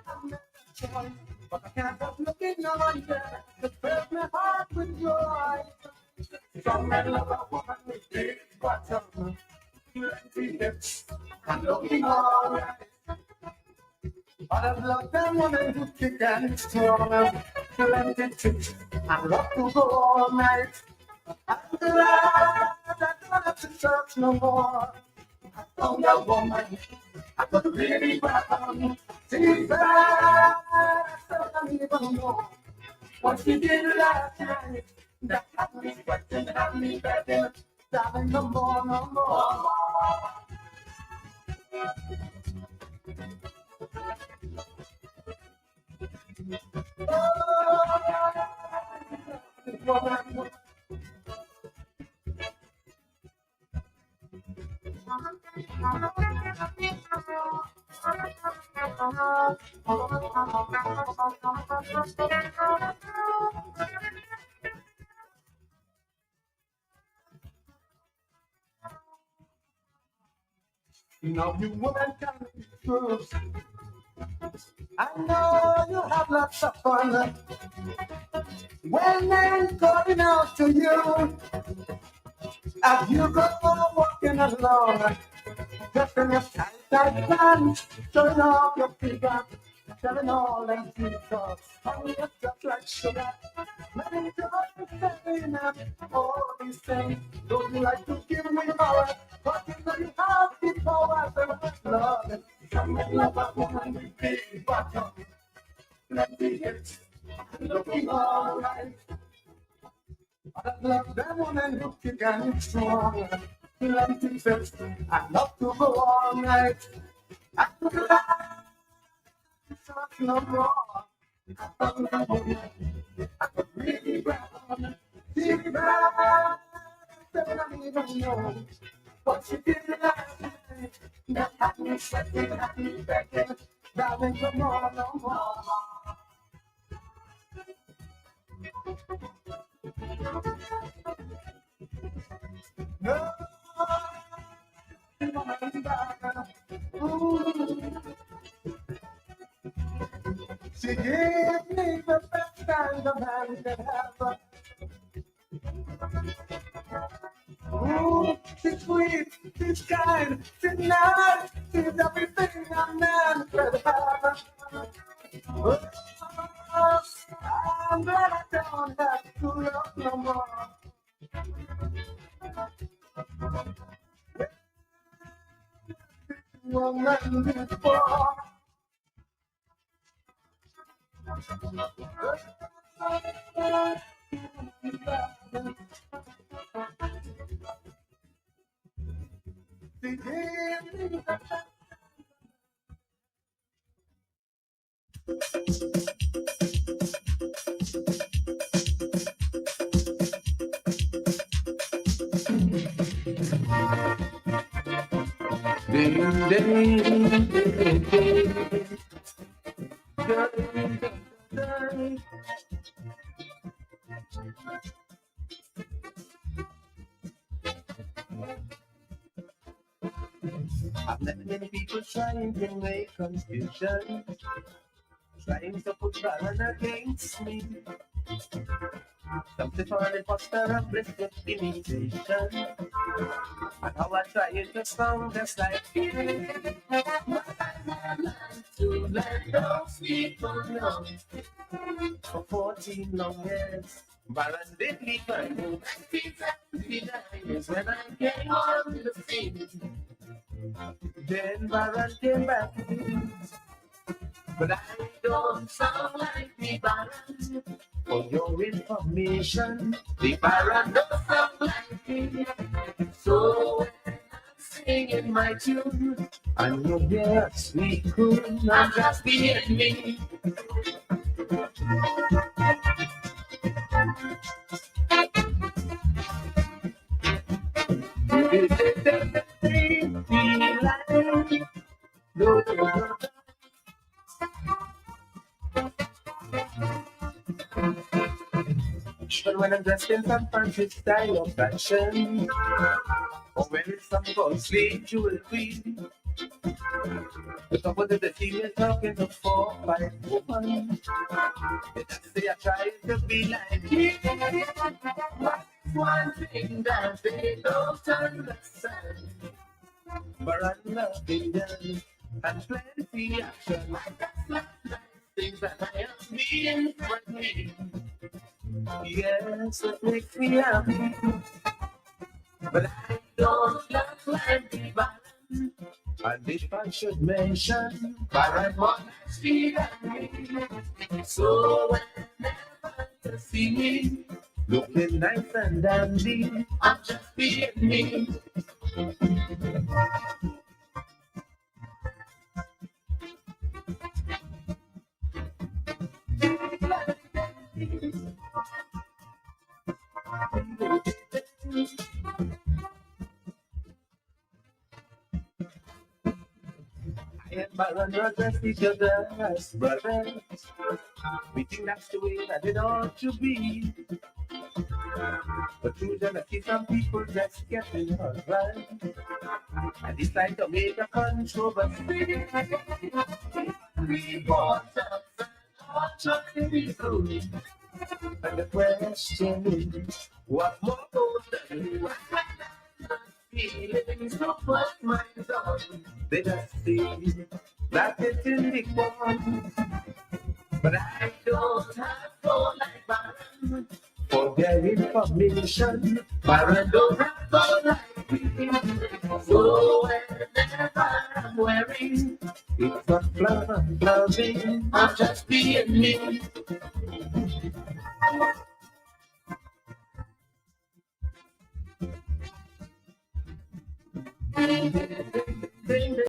I'm not joy, but I can't help looking on there to fill my heart with joy. Some men love a woman with big bottom, plenty hips, and looking alright. Others love them women who kick and strong, plenty tricks, and love to go all night. I'm glad I don't have to search no more. I found a woman I could really welcome. She's bad, I still don't even know what she did last night. That had me sweating, had me begging, darling, no more, no more. Woman. Now you women can be true. I know you have lots of fun when I'm calling out to you. As you go walking along, just in your tight pants, showing off your figure, telling all them secrets, honey, it's just like sugar. Letting joy saying all these things. Don't you like to give me power? But you know you have the power to love it. Come and love a woman with big bottom, plenty hips, looking all right. I love them women who kick and strong, plenty hips, I love to go all night. I could lie, such no more. I found a woman I could really brown. She bad, I don't even know what she did last night. That had me sweating, had me begging, darling, no more, no more. No, she gave me the best kind of man could have. Ooh, she's sweet, she's kind, she's nice, she's everything a man could have. Oh, I'm glad I don't have to love no more. Woman before. I've met many people trying to make confusion, trying to put Baron against me. Something for an imposter and brisket imitation. And how I try to sound just like you. To let those people know. For 14 long years, Baron did me find is when I came on the scene. Then Baron came back, but I don't sound like the Baron. For your information, the Baron don't sound like me. So when I'm singing my tune, I know you're a sweet coon, I'm just being me. Even when I'm dressed in some fancy style of fashion, or wearing some gold sleeve jewelry, the couple of the team is talking to 4-5 woman. They just say I try to be like me, but it's one thing that they don't understand. But I'm loving them and plenty action. Things that I am being friendly. Yes, it makes me happy, but I don't look like the Baron. And if I should mention Baron Monastery, so whenever you see me looking nice and dandy, I'm just being me. I and Baron brothers, each other's brothers. We think that's the way that it ought to be. But through jealousy, some people just getting hurt, right? And it's like to make a controversy. We bought up and all trying to be through. And the question is, what more than you? Feelings no put my on. They just see that it's in the one. But I don't have no like Baron for their information. Baron don't have no like me. So whenever I'm wearing, it's not fluffing. I'm just being me.